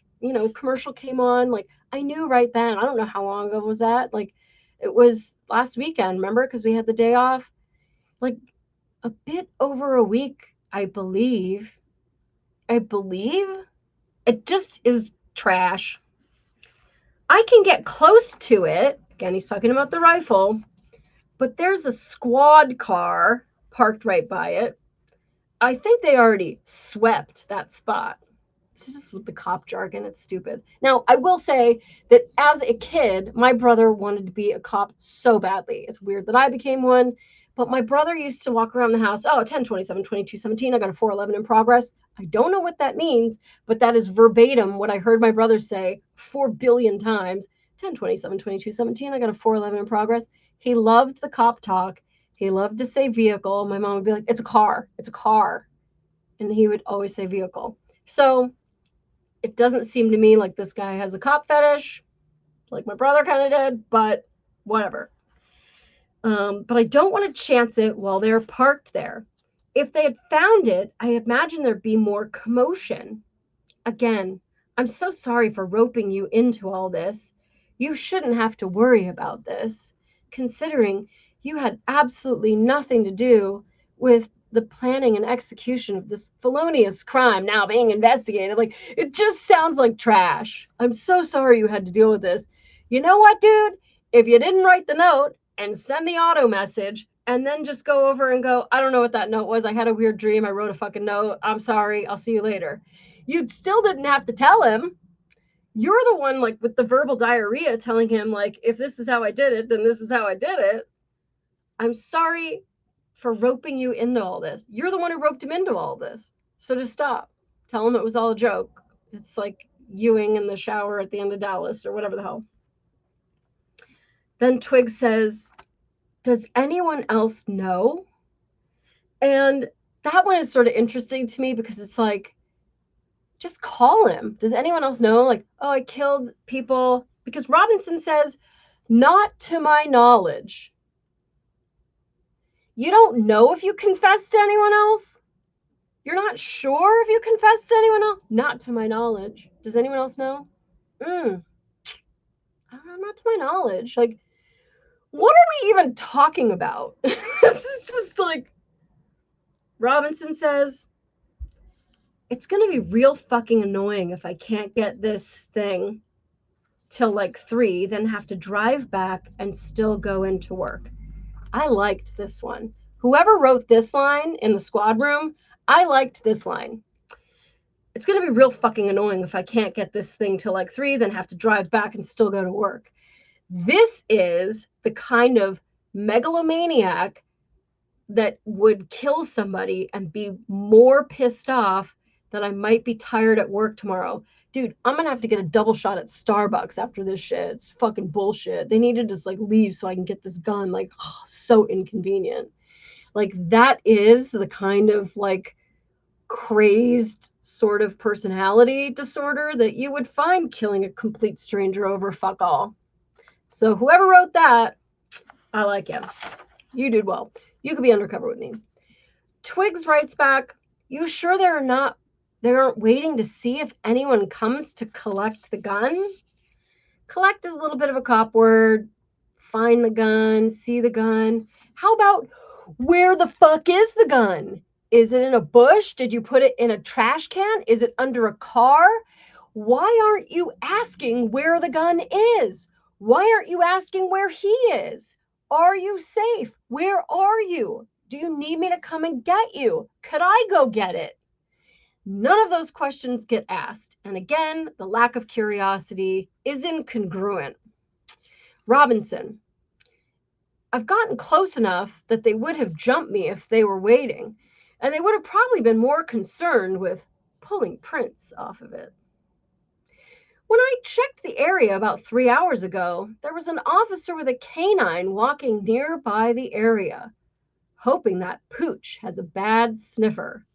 commercial came on? Like, I knew right then. I don't know how long ago was that. Like, it was last weekend, remember? Because we had the day off. Like, a bit over a week, I believe. It just is trash. I can get close to it. Again, he's talking about the rifle, but there's a squad car parked right by it. I think they already swept that spot. It's just with the cop jargon, it's stupid. Now, I will say that as a kid, my brother wanted to be a cop so badly. It's weird that I became one, but my brother used to walk around the house, 10/27, 22/17, I got a 411 in progress. I don't know what that means, but that is verbatim what I heard my brother say 4 billion times. 10/27, 22/17, I got a 411 in progress. He loved the cop talk. He loved to say vehicle. My mom would be like, it's a car. And he would always say vehicle. So it doesn't seem to me like this guy has a cop fetish, like my brother kind of did, but whatever. But I don't want to chance it while they're parked there. If they had found it, I imagine there'd be more commotion. Again, I'm so sorry for roping you into all this. You shouldn't have to worry about this, considering you had absolutely nothing to do with the planning and execution of this felonious crime now being investigated. Like, it just sounds like trash. I'm so sorry you had to deal with this. You know what, dude? If you didn't write the note and send the auto message and then just go over and go, I don't know what that note was. I had a weird dream. I wrote a fucking note. I'm sorry. I'll see you later. You still didn't have to tell him. You're the one, like, with the verbal diarrhea telling him, like, if this is how I did it, then this is how I did it. I'm sorry for roping you into all this. You're the one who roped him into all this. So just stop. Tell him it was all a joke. It's like Ewing in the shower at the end of Dallas or whatever the hell. Then Twiggs says, does anyone else know? And that one is sort of interesting to me because it's like, just call him. Does anyone else know? Like, I killed people. Because Robinson says, not to my knowledge. You don't know if you confessed to anyone else? You're not sure if you confessed to anyone else? Not to my knowledge. Does anyone else know? Not to my knowledge. Like, what are we even talking about? This is just like, Robinson says, it's going to be real fucking annoying if I can't get this thing till like 3, then have to drive back and still go into work. I liked this one. Whoever wrote this line in the squad room, I liked this line. It's going to be real fucking annoying if I can't get this thing till like 3, then have to drive back and still go to work. This is the kind of megalomaniac that would kill somebody and be more pissed off that I might be tired at work tomorrow. Dude, I'm going to have to get a double shot at Starbucks after this shit. It's fucking bullshit. They need to just like leave so I can get this gun. Like, oh, so inconvenient. Like, that is the kind of like crazed sort of personality disorder that you would find killing a complete stranger over fuck all. So whoever wrote that, I like you. You did well. You could be undercover with me. Twiggs writes back, you sure they aren't waiting to see if anyone comes to collect the gun? Collect is a little bit of a cop word. Find the gun, see the gun. How about, where the fuck is the gun? Is it in a bush? Did you put it in a trash can? Is it under a car? Why aren't you asking where the gun is? Why aren't you asking where he is? Are you safe? Where are you? Do you need me to come and get you? Could I go get it? None of those questions get asked. And again, the lack of curiosity is incongruent. Robinson, I've gotten close enough that they would have jumped me if they were waiting, and they would have probably been more concerned with pulling prints off of it. When I checked the area about 3 hours ago, there was an officer with a canine walking nearby the area, hoping that pooch has a bad sniffer.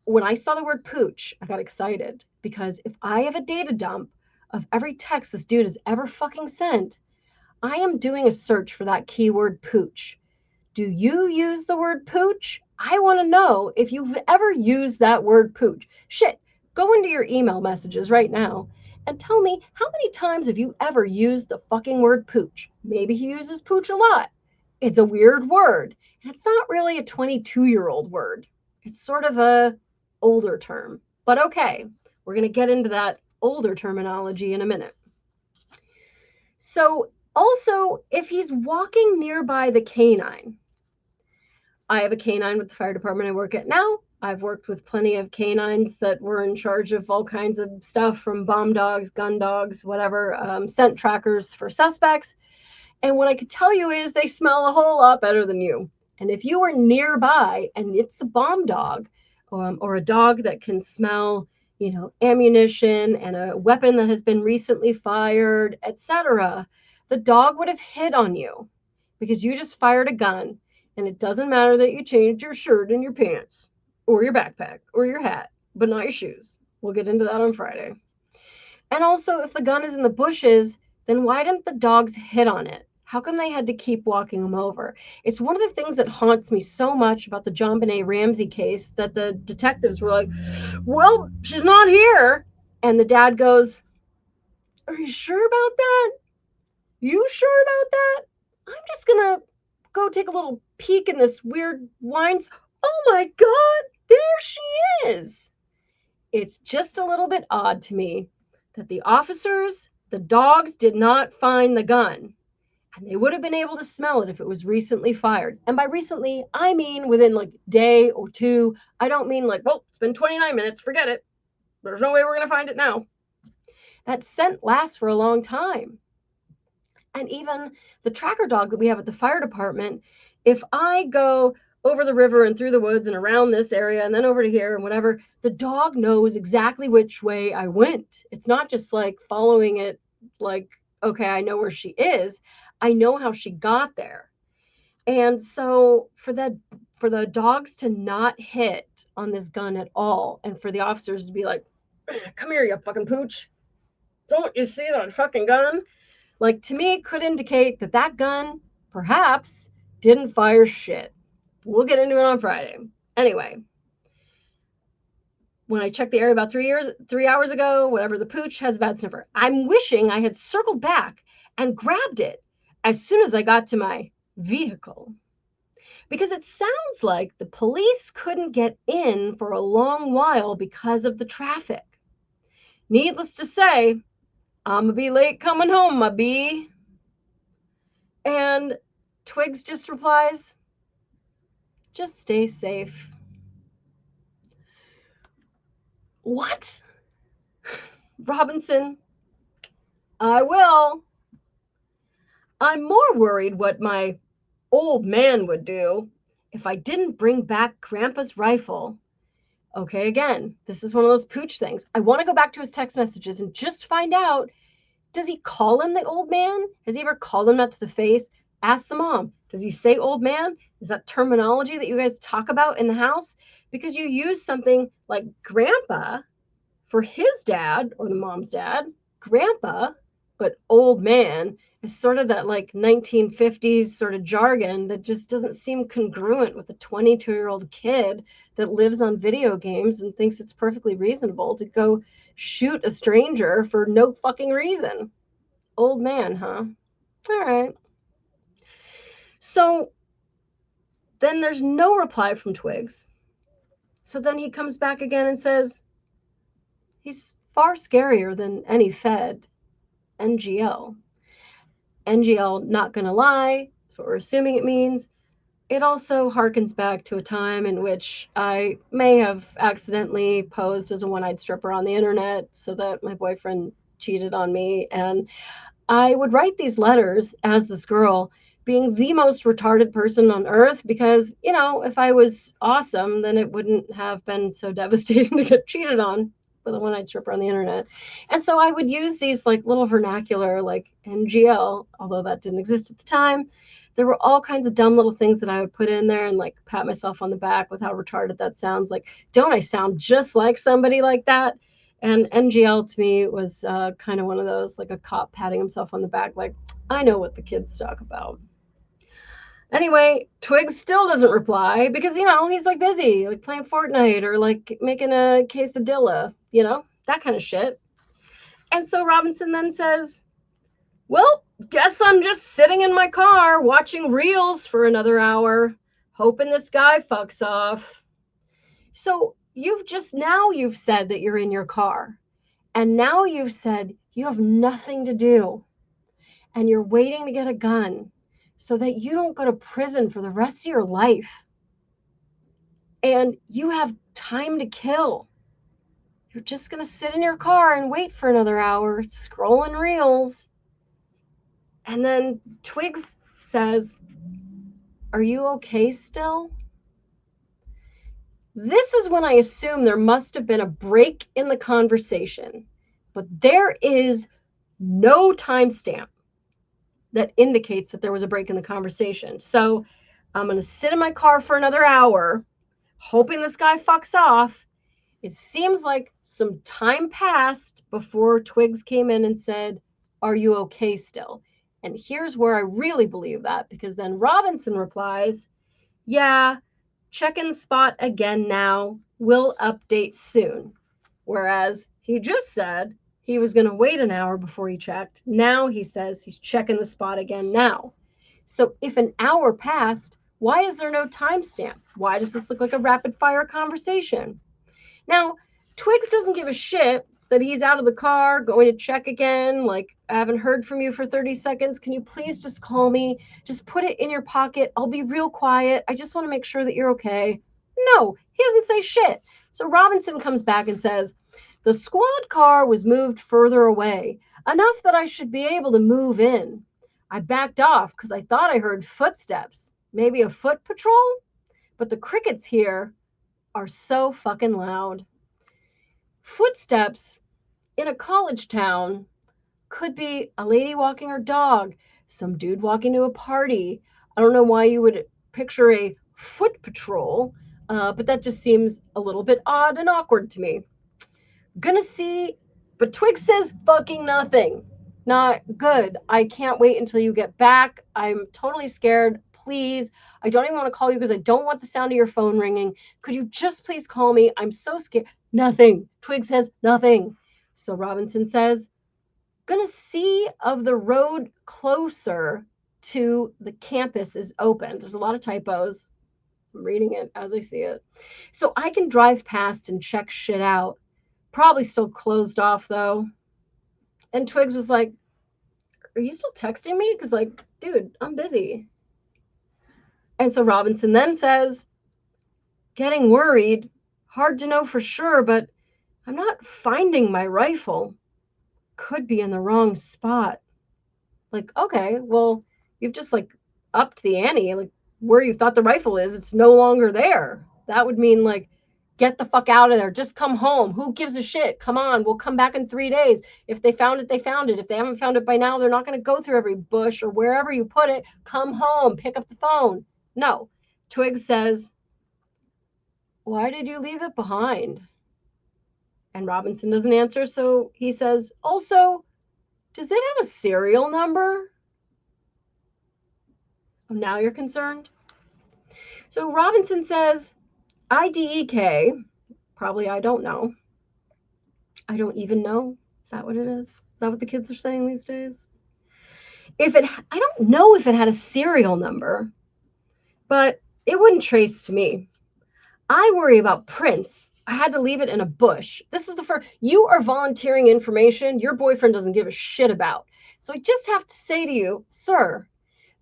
When I saw the word pooch, I got excited, because if I have a data dump of every text this dude has ever fucking sent, I am doing a search for that keyword pooch. Do you use the word pooch? I want to know if you've ever used that word pooch. Shit, go into your email messages right now and tell me, how many times have you ever used the fucking word pooch? Maybe he uses pooch a lot. It's a weird word. And it's not really a 22-year-old word. It's sort of a older term. But okay, we're going to get into that older terminology in a minute. So also, if he's walking nearby the canine, I have a canine with the fire department I work at now. I've worked with plenty of canines that were in charge of all kinds of stuff, from bomb dogs, gun dogs, whatever, scent trackers for suspects. And what I could tell you is they smell a whole lot better than you. And if you are nearby and it's a bomb dog, or a dog that can smell, ammunition and a weapon that has been recently fired, etc., the dog would have hit on you because you just fired a gun, and it doesn't matter that you changed your shirt and your pants or your backpack or your hat, but not your shoes. We'll get into that on Friday. And also, if the gun is in the bushes, then why didn't the dogs hit on it? How come they had to keep walking them over? It's one of the things that haunts me so much about the JonBenet Ramsey case, that the detectives were like, well, she's not here. And the dad goes, are you sure about that? You sure about that? I'm just going to go take a little peek in this weird wine. Oh my God, there she is. It's just a little bit odd to me that the officers, the dogs, did not find the gun. And they would have been able to smell it if it was recently fired. And by recently, I mean within like a day or two. I don't mean like, well, it's been 29 minutes, forget it. There's no way we're going to find it now. That scent lasts for a long time. And even the tracker dog that we have at the fire department, if I go over the river and through the woods and around this area and then over to here and whatever, the dog knows exactly which way I went. It's not just like following it like, okay, I know where she is. I know how she got there. And so for the dogs to not hit on this gun at all, and for the officers to be like, come here, you fucking pooch. Don't you see that fucking gun? Like, to me, it could indicate that that gun perhaps didn't fire shit. We'll get into it on Friday. Anyway, when I checked the area about 3 hours ago, whatever, the pooch has a bad sniffer. I'm wishing I had circled back and grabbed it as soon as I got to my vehicle. Because it sounds like the police couldn't get in for a long while because of the traffic. Needless to say, I'ma be late coming home, my bee. And Twiggs just replies, just stay safe. What? Robinson, I will. I'm more worried what my old man would do if I didn't bring back Grandpa's rifle. Okay, again, this is one of those pooch things. I want to go back to his text messages and just find out, does he call him the old man? Has he ever called him that to the face? Ask the mom. Does he say old man? Is that terminology that you guys talk about in the house? Because you use something like grandpa for his dad or the mom's dad, grandpa, but old man is sort of that like 1950s sort of jargon that just doesn't seem congruent with a 22-year-old kid that lives on video games and thinks it's perfectly reasonable to go shoot a stranger for no fucking reason. Old man, huh? All right. So then there's no reply from Twiggs. So then he comes back again and says, he's far scarier than any Fed. NGL. NGL, not gonna lie, that's what we're assuming it means. It also harkens back to a time in which I may have accidentally posed as a one-eyed stripper on the internet so that my boyfriend cheated on me. And I would write these letters as this girl being the most retarded person on earth because, you know, if I was awesome, then it wouldn't have been so devastating to get cheated on with a one-eyed stripper on the internet. And so I would use these like little vernacular like NGL, although that didn't exist at the time. There were all kinds of dumb little things that I would put in there and like pat myself on the back with how retarded that sounds. Like, don't I sound just like somebody like that? And NGL to me was kind of one of those, like a cop patting himself on the back, like, I know what the kids talk about. Anyway, Twiggs still doesn't reply because, you know, he's like busy, like playing Fortnite or like making a quesadilla, you know, that kind of shit. And so Robinson then says, well, guess I'm just sitting in my car watching reels for another hour, hoping this guy fucks off. So you've said that you're in your car. And now you've said you have nothing to do. And you're waiting to get a gun so that you don't go to prison for the rest of your life. And you have time to kill. You're just going to sit in your car and wait for another hour, scrolling reels. And then Twiggs says, are you okay still? This is when I assume there must have been a break in the conversation, but there is no timestamp that indicates that there was a break in the conversation. So I'm going to sit in my car for another hour, hoping this guy fucks off. It seems like some time passed before Twiggs came in and said, are you okay still? And here's where I really believe that, because then Robinson replies, yeah, checking the spot again now. We'll update soon. Whereas he just said he was going to wait an hour before he checked. Now he says he's checking the spot again now. So if an hour passed, why is there no timestamp? Why does this look like a rapid fire conversation? Now, Twiggs doesn't give a shit that he's out of the car, going to check again. Like, I haven't heard from you for 30 seconds. Can you please just call me? Just put it in your pocket. I'll be real quiet. I just want to make sure that you're okay. No, he doesn't say shit. So Robinson comes back and says, the squad car was moved further away, enough that I should be able to move in. I backed off because I thought I heard footsteps, maybe a foot patrol, but the crickets here are so fucking loud. Footsteps in a college town could be a lady walking her dog, some dude walking to a party. I don't know why you would picture a foot patrol, but that just seems a little bit odd and awkward to me. Gonna see, but Twiggs says fucking nothing. Not good. I can't wait until you get back. I'm totally scared. Please. I don't even want to call you because I don't want the sound of your phone ringing. Could you just please call me? I'm so scared. Nothing. Twiggs has nothing. So Robinson says, gonna see of the road closer to the campus is open. There's a lot of typos. I'm reading it as I see it. So I can drive past and check shit out. Probably still closed off though. And Twiggs was like, are you still texting me? Because, like, dude, I'm busy. And so Robinson then says, getting worried. Hard to know for sure, but I'm not finding my rifle. Could be in the wrong spot. Like, okay, well, you've just like upped the ante. Like, where you thought the rifle is, it's no longer there. That would mean like, get the fuck out of there. Just come home. Who gives a shit? Come on. We'll come back in 3 days. If they found it, they found it. If they haven't found it by now, they're not going to go through every bush or wherever you put it. Come home. Pick up the phone. No. Twiggs says, why did you leave it behind? And Robinson doesn't answer. So he says, also, does it have a serial number? Oh, now you're concerned? So Robinson says, IDEK, probably I don't know. I don't even know. Is that what it is? Is that what the kids are saying these days? I don't know if it had a serial number, but it wouldn't trace to me. I worry about prints. I had to leave it in a bush. This is the first, you are volunteering information your boyfriend doesn't give a shit about. So I just have to say to you, sir,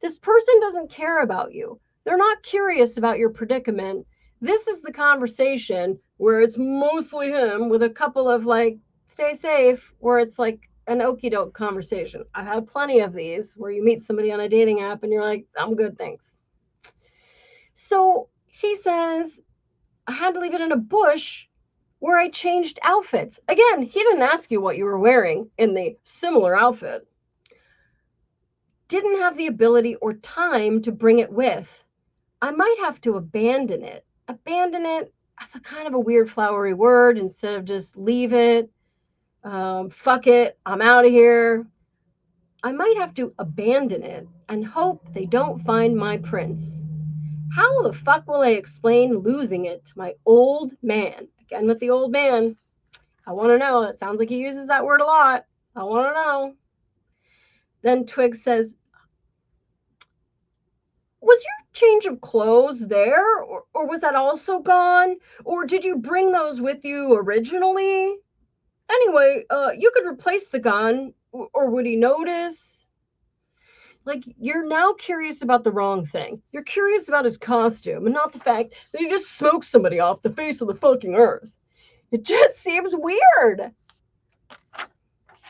this person doesn't care about you. They're not curious about your predicament. This is the conversation where it's mostly him with a couple of like, stay safe, where it's like an okie doke conversation. I've had plenty of these where you meet somebody on a dating app and you're like, I'm good, thanks. So he says, I had to leave it in a bush where I changed outfits. Again, he didn't ask you what you were wearing in the similar outfit. Didn't have the ability or time to bring it with. I might have to abandon it. Abandon it, that's a kind of a weird flowery word instead of just leave it. Fuck it, I'm out of here. I might have to abandon it and hope they don't find my prints. How the fuck will I explain losing it to my old man? Again with the old man. I want to know. It sounds like he uses that word a lot. I want to know. Then Twiggs says, was your change of clothes there, or was that also gone? Or did you bring those with you originally? Anyway, you could replace the gun, or would he notice? Like, you're now curious about the wrong thing. You're curious about his costume and not the fact that he just smoked somebody off the face of the fucking earth. It just seems weird.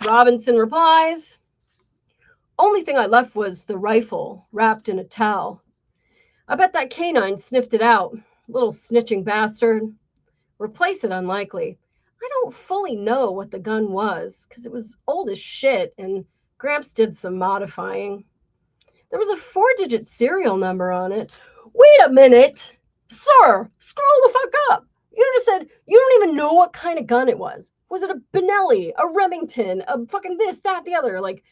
Robinson replies, only thing I left was the rifle wrapped in a towel. I bet that canine sniffed it out. Little snitching bastard. Replace it unlikely. I don't fully know what the gun was because it was old as shit and Gramps did some modifying. There was a 4-digit serial number on it. Wait a minute. Sir, scroll the fuck up. You just said you don't even know what kind of gun it was. Was it a Benelli, a Remington, a fucking this, that, the other? Like,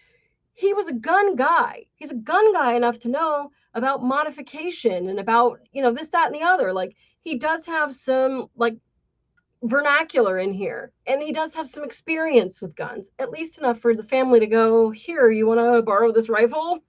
he was a gun guy. He's a gun guy enough to know about modification and about, this, that, and the other. Like, he does have some, like, vernacular in here. And he does have some experience with guns. At least enough for the family to go, here, you want to borrow this rifle?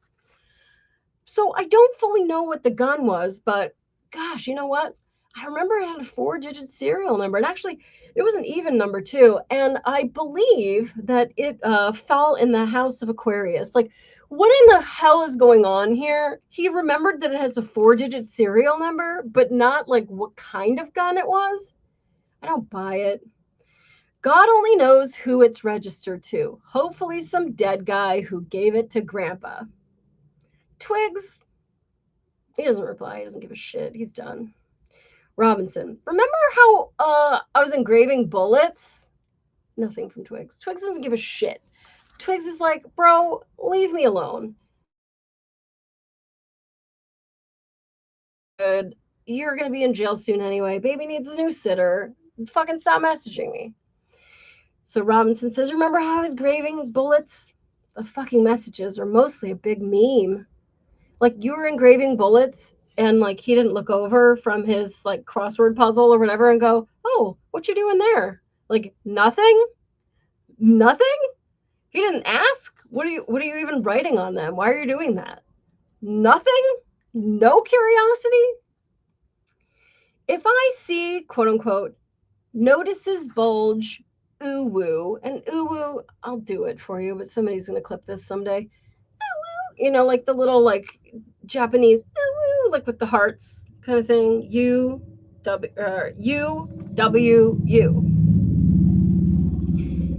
So I don't fully know what the gun was, but gosh, you know what? I remember it had a 4-digit serial number. And actually, it was an even number too. And I believe that it fell in the house of Aquarius. Like, what in the hell is going on here? He remembered that it has a 4-digit serial number, but not like what kind of gun it was. I don't buy it. God only knows who it's registered to. Hopefully some dead guy who gave it to Grandpa. Twiggs, he doesn't reply. He doesn't give a shit. He's done. Robinson, remember how I was engraving bullets? Nothing from Twiggs. Twiggs doesn't give a shit. Twiggs is like, bro, leave me alone. Good. You're going to be in jail soon anyway. Baby needs a new sitter. Fucking stop messaging me. So Robinson says, remember how I was engraving bullets? The fucking messages are mostly a big meme. Like, you were engraving bullets and like he didn't look over from his like crossword puzzle or whatever and go, Oh, what you doing there? Like, nothing? Nothing? He didn't ask? What are you even writing on them? Why are you doing that? Nothing? No curiosity? If I see, quote unquote, notices bulge, ooh woo, and ooh woo, I'll do it for you, but somebody's gonna clip this someday. You know, like the little like Japanese ooh woo, like with the hearts kind of thing. U W U.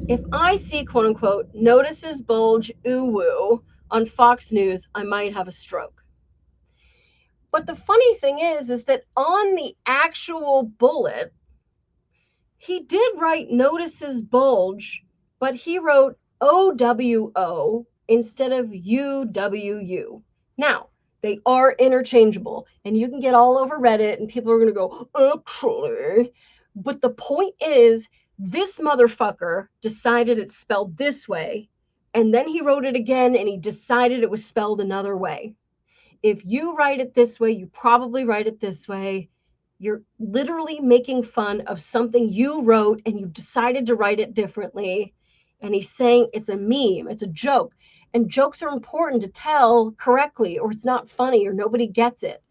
If I see, quote unquote, notices bulge ooh woo on Fox News, I might have a stroke. But the funny thing is that on the actual bullet, he did write notices bulge, but he wrote OWO instead of UWU. Now, they are interchangeable, and you can get all over Reddit, and people are going to go, actually. But the point is, this motherfucker decided it's spelled this way, and then he wrote it again, and he decided it was spelled another way. If you write it this way, you probably write it this way. You're literally making fun of something you wrote and you decided to write it differently. And he's saying it's a meme, it's a joke. And jokes are important to tell correctly, or it's not funny, or nobody gets it.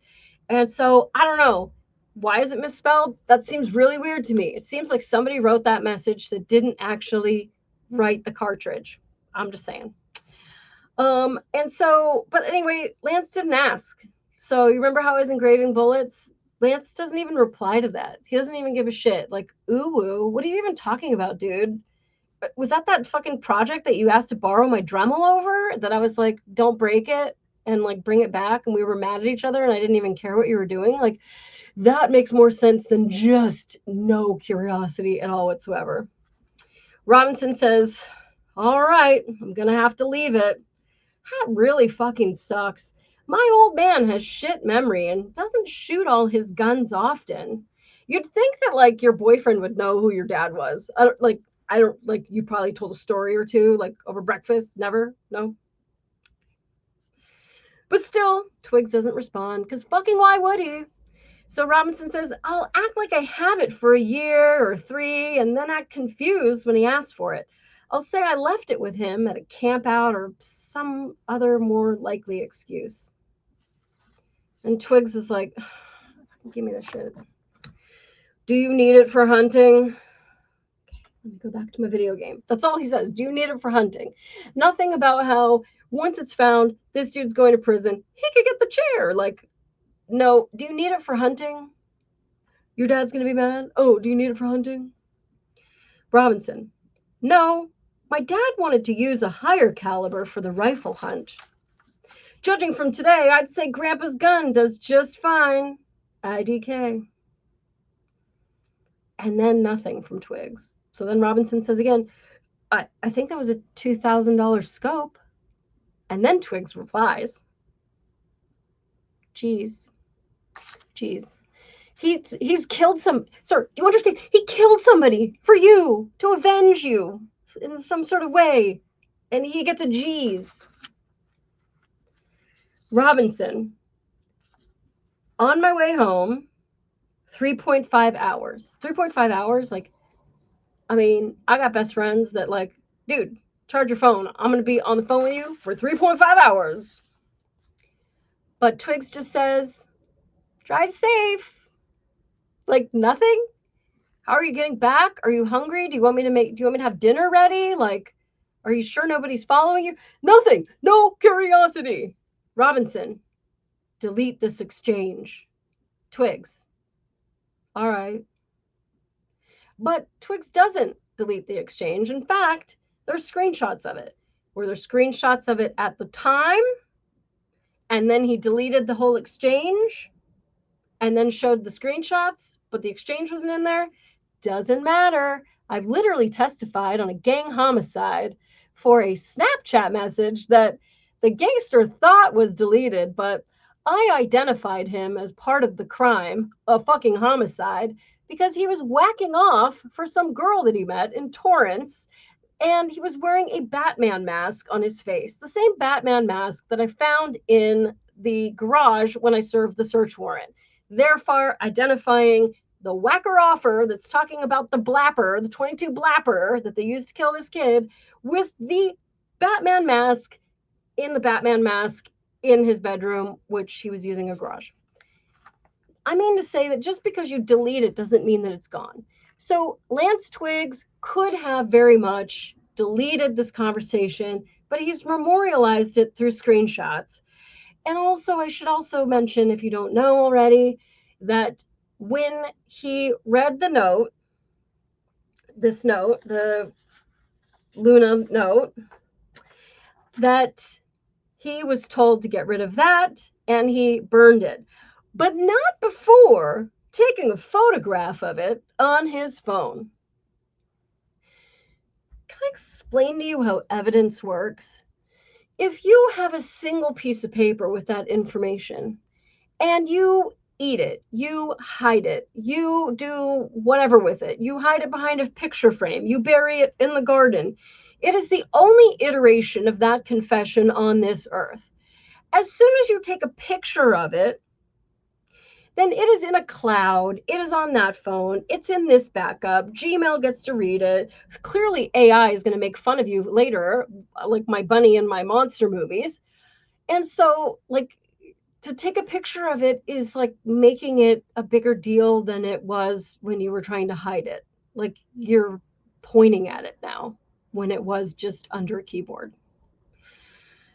And so I don't know. Why is it misspelled? That seems really weird to me. It seems like somebody wrote that message that didn't actually write the cartridge. I'm just saying. And so, but anyway, Lance didn't ask. So you remember how I was engraving bullets? Lance doesn't even reply to that. He doesn't even give a shit. Like, ooh, woo, what are you even talking about, dude? Was that fucking project that you asked to borrow my Dremel over? That I was like, don't break it and like bring it back, and we were mad at each other, and I didn't even care what you were doing. Like, that makes more sense than just no curiosity at all whatsoever. Robinson says, all right, I'm gonna have to leave it. That really fucking sucks. My old man has shit memory and doesn't shoot all his guns often. You'd think that like your boyfriend would know who your dad was. I don't like you probably told a story or two like over breakfast. Never? No. But still, Twiggs doesn't respond because fucking why would he? So Robinson says, I'll act like I have it for a year or 3 and then act confused when he asks for it. I'll say I left it with him at a camp out or some other more likely excuse. And Twiggs is like, give me the shit. Do you need it for hunting? Let me go back to my video game. That's all he says. Do you need it for hunting? Nothing about how once it's found, this dude's going to prison. He could get the chair. Like, no, do you need it for hunting? Your dad's going to be mad? Oh, do you need it for hunting? Robinson, no. My dad wanted to use a higher caliber for the rifle hunt. Judging from today, I'd say Grandpa's gun does just fine. IDK. And then nothing from Twiggs. So then Robinson says again, I think that was a $2,000 scope. And then Twiggs replies, Geez. He's killed some, sir, do you understand? He killed somebody for you, to avenge you in some sort of way. And he gets a G's. Robinson, on my way home, 3.5 hours. 3.5 hours? Like, I mean, I got best friends that like, dude, charge your phone. I'm going to be on the phone with you for 3.5 hours. But Twiggs just says, drive safe. Like, nothing? How are you getting back? Are you hungry? Do you want me to have dinner ready? Like, are you sure nobody's following you? Nothing. No curiosity. Robinson, delete this exchange. Twiggs, all right. But Twiggs doesn't delete the exchange. In fact, there's screenshots of it. Were there screenshots of it at the time? And then he deleted the whole exchange and then showed the screenshots, but the exchange wasn't in there? Doesn't matter. I've literally testified on a gang homicide for a Snapchat message that the gangster thought was deleted, but I identified him as part of the crime, a fucking homicide, because he was whacking off for some girl that he met in Torrance, and he was wearing a Batman mask on his face, the same Batman mask that I found in the garage when I served the search warrant, therefore identifying the whacker offer that's talking about the blapper, the 22 blapper that they used to kill this kid, with the Batman mask in his bedroom, which he was using a garage. I mean to say that just because you delete it doesn't mean that it's gone. So Lance Twiggs could have very much deleted this conversation, but he's memorialized it through screenshots. And also, I should also mention, if you don't know already, that when he read the note, this note, the Luna note, that he was told to get rid of that and he burned it, but not before taking a photograph of it on his phone. Can I explain to you how evidence works? If you have a single piece of paper with that information and you eat it, you hide it, you do whatever with it, you hide it behind a picture frame, you bury it in the garden, it is the only iteration of that confession on this earth. As soon as you take a picture of it, then it is in a cloud, it is on that phone, it's in this backup, Gmail gets to read it. Clearly AI is going to make fun of you later, like my bunny in my monster movies. And so, like, to take a picture of it is like making it a bigger deal than it was when you were trying to hide it. Like, you're pointing at it now when it was just under a keyboard.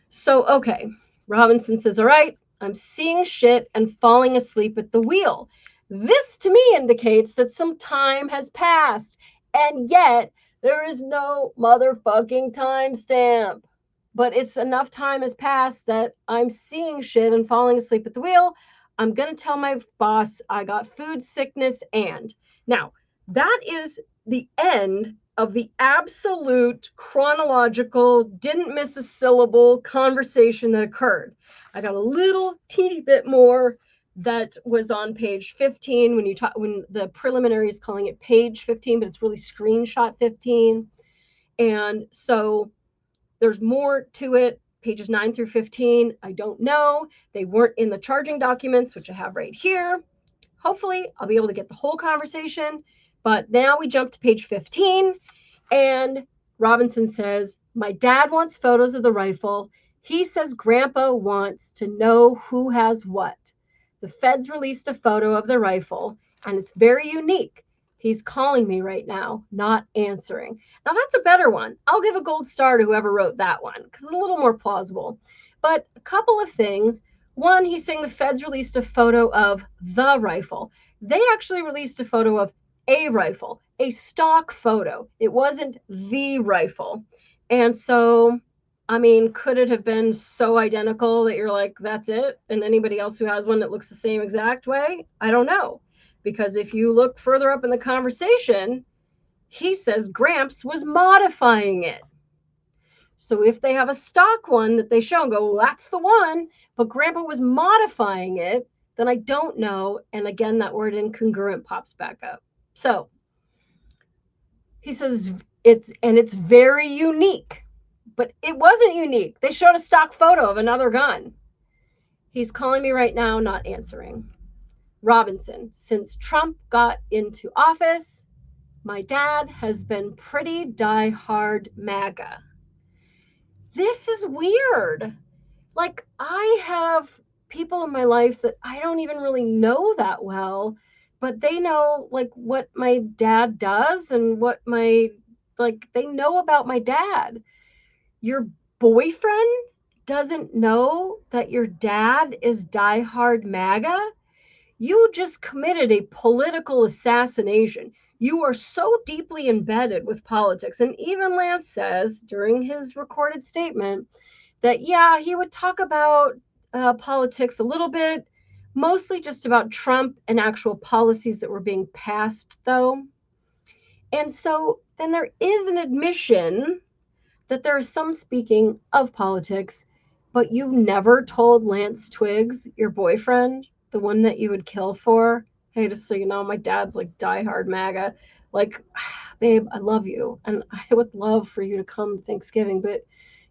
So, okay, Robinson says, all right, I'm seeing shit and falling asleep at the wheel. This to me indicates that some time has passed, and yet there is no motherfucking timestamp. But it's enough time has passed that I'm seeing shit and falling asleep at the wheel. I'm going to tell my boss I got food sickness. And now that is the end of the absolute chronological, didn't miss a syllable conversation that occurred. I got a little teeny bit more that was on page 15 when the preliminary is calling it page 15, but it's really screenshot 15. And so there's more to it. Pages 9 through 15, I don't know. They weren't in the charging documents, which I have right here. Hopefully, I'll be able to get the whole conversation. But now we jump to page 15, and Robinson says, my dad wants photos of the rifle. He says Grandpa wants to know who has what. The feds released a photo of the rifle, and it's very unique. He's calling me right now, not answering. Now, that's a better one. I'll give a gold star to whoever wrote that one because it's a little more plausible. But a couple of things. One, he's saying the feds released a photo of the rifle. They actually released a photo of a rifle, a stock photo. It wasn't the rifle. And so, I mean, could it have been so identical that you're like, that's it? And anybody else who has one that looks the same exact way? I don't know. Because if you look further up in the conversation, he says Gramps was modifying it. So if they have a stock one that they show and go, well, that's the one, but Grandpa was modifying it, then I don't know. And again, that word incongruent pops back up. So he says it's very unique, but it wasn't unique. They showed a stock photo of another gun. He's calling me right now, not answering. Robinson, since Trump got into office, my dad has been pretty die-hard MAGA. This is weird. Like, I have people in my life that I don't even really know that well, but they know, like, what my dad does and what they know about my dad. Your boyfriend doesn't know that your dad is die-hard MAGA? You just committed a political assassination. You are so deeply embedded with politics. And even Lance says during his recorded statement that, yeah, he would talk about politics a little bit, mostly just about Trump and actual policies that were being passed, though. And so then there is an admission that there is some speaking of politics, but you never told Lance Twiggs, your boyfriend, the one that you would kill for, hey, just so you know, my dad's like diehard MAGA. Like, babe, I love you, and I would love for you to come Thanksgiving, but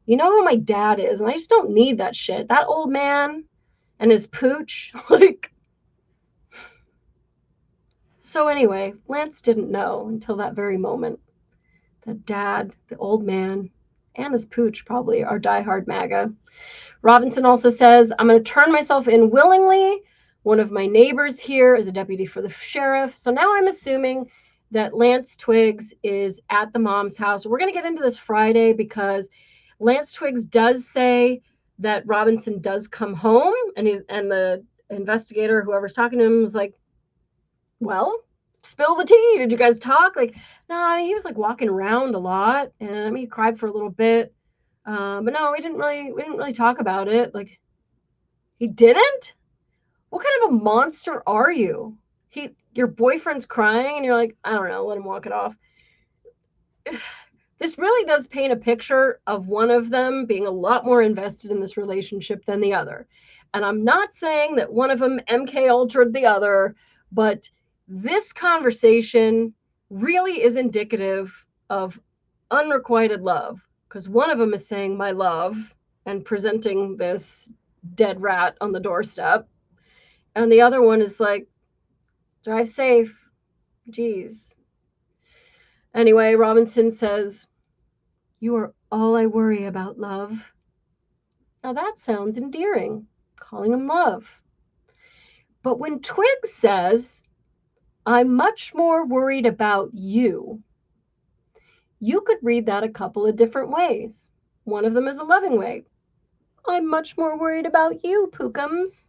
you know who my dad is, and I just don't need that shit. That old man and his pooch, like. So anyway, Lance didn't know until that very moment that Dad, the old man, and his pooch probably are diehard MAGA. Robinson also says, I'm going to turn myself in willingly. One of my neighbors here is a deputy for the sheriff. So now I'm assuming that Lance Twiggs is at the mom's house. We're going to get into this Friday because Lance Twiggs does say that Robinson does come home, and the investigator, whoever's talking to him, was like, well, spill the tea. Did you guys talk? Like, no, I mean, he was like walking around a lot, and I mean, he cried for a little bit. But no, we didn't really talk about it. Like, he didn't? What kind of a monster are you? Your boyfriend's crying and you're like, I don't know, let him walk it off. This really does paint a picture of one of them being a lot more invested in this relationship than the other. And I'm not saying that one of them MK Ultra'd the other, but this conversation really is indicative of unrequited love, because one of them is saying my love and presenting this dead rat on the doorstep, and the other one is like, drive safe. Jeez. Anyway, Robinson says, you are all I worry about, love. Now that sounds endearing, calling him love. But when Twiggs says, I'm much more worried about you, you could read that a couple of different ways. One of them is a loving way. I'm much more worried about you, Pookums.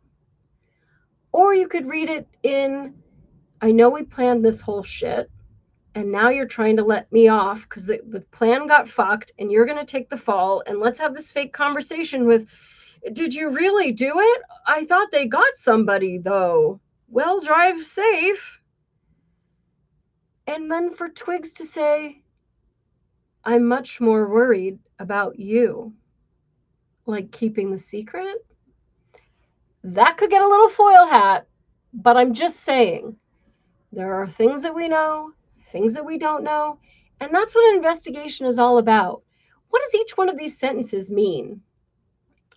Or you could read it in, I know we planned this whole shit, and now you're trying to let me off because the plan got fucked, and you're going to take the fall, and let's have this fake conversation with, did you really do it? I thought they got somebody, though. Well, drive safe. And then for Twiggs to say, I'm much more worried about you. Like keeping the secret? That could get a little foil hat, but I'm just saying, there are things that we know, things that we don't know, and that's what an investigation is all about. What does each one of these sentences mean?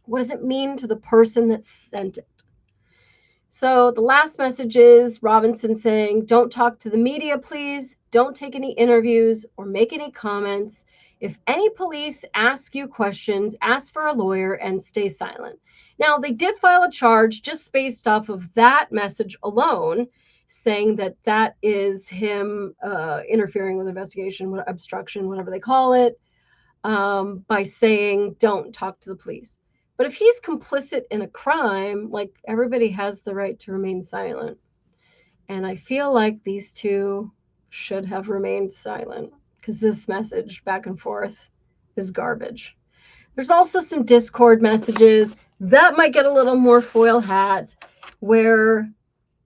What does it mean to the person that sent it? So the last message is Robinson saying, don't talk to the media, please. Don't take any interviews or make any comments. If any police ask you questions, ask for a lawyer and stay silent. Now, they did file a charge just based off of that message alone, saying that that is him interfering with investigation, obstruction, whatever they call it, by saying don't talk to the police. But if he's complicit in a crime, like, everybody has the right to remain silent. And I feel like these two should have remained silent, because this message back and forth is garbage. There's also some Discord messages that might get a little more foil hat, where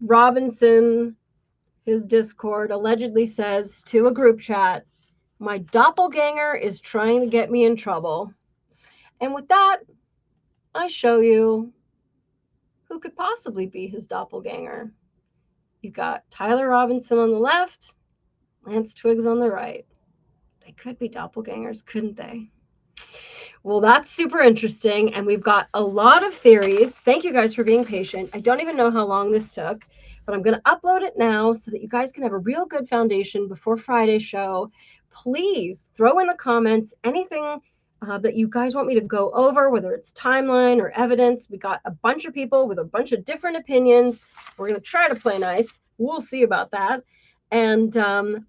Robinson, his Discord, allegedly says to a group chat, my doppelganger is trying to get me in trouble. And with that, I show you who could possibly be his doppelganger. You got Tyler Robinson on the left, Lance Twiggs on the right. They could be doppelgangers, couldn't they? Well, that's super interesting, and we've got a lot of theories. Thank you guys for being patient. I don't even know how long this took, but I'm going to upload it now so that you guys can have a real good foundation before Friday's show. Please throw in the comments anything that you guys want me to go over, whether it's timeline or evidence. We got a bunch of people with a bunch of different opinions. We're going to try to play nice. We'll see about that. And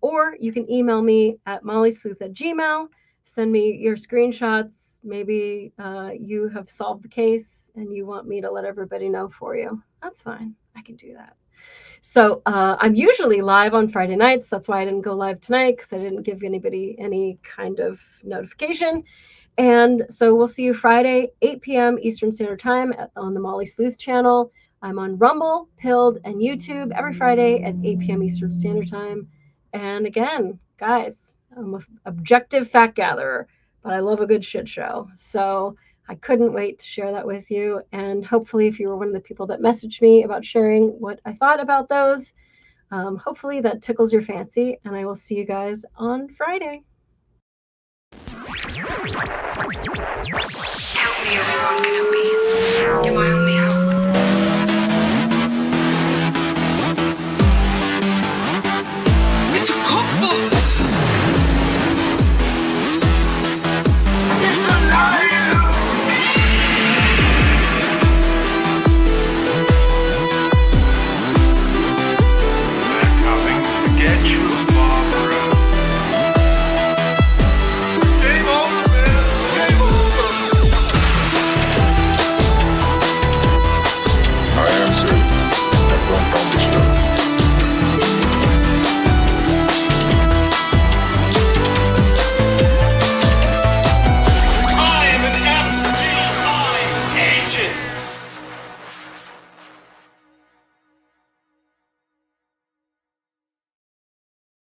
or you can email me at mollysleuth@gmail.com. Send me your screenshots. Maybe you have solved the case and you want me to let everybody know for you. That's fine. I can do that. So I'm usually live on Friday nights. That's why I didn't go live tonight, because I didn't give anybody any kind of notification. And so we'll see you Friday, 8 p.m. Eastern Standard Time on the Molly Sleuth channel. I'm on Rumble, Pilled, and YouTube every Friday at 8 p.m. Eastern Standard Time. And again, guys, I'm an objective fact gatherer, but I love a good shit show. So I couldn't wait to share that with you. And hopefully, if you were one of the people that messaged me about sharing what I thought about those, hopefully that tickles your fancy. And I will see you guys on Friday. Help me, everyone.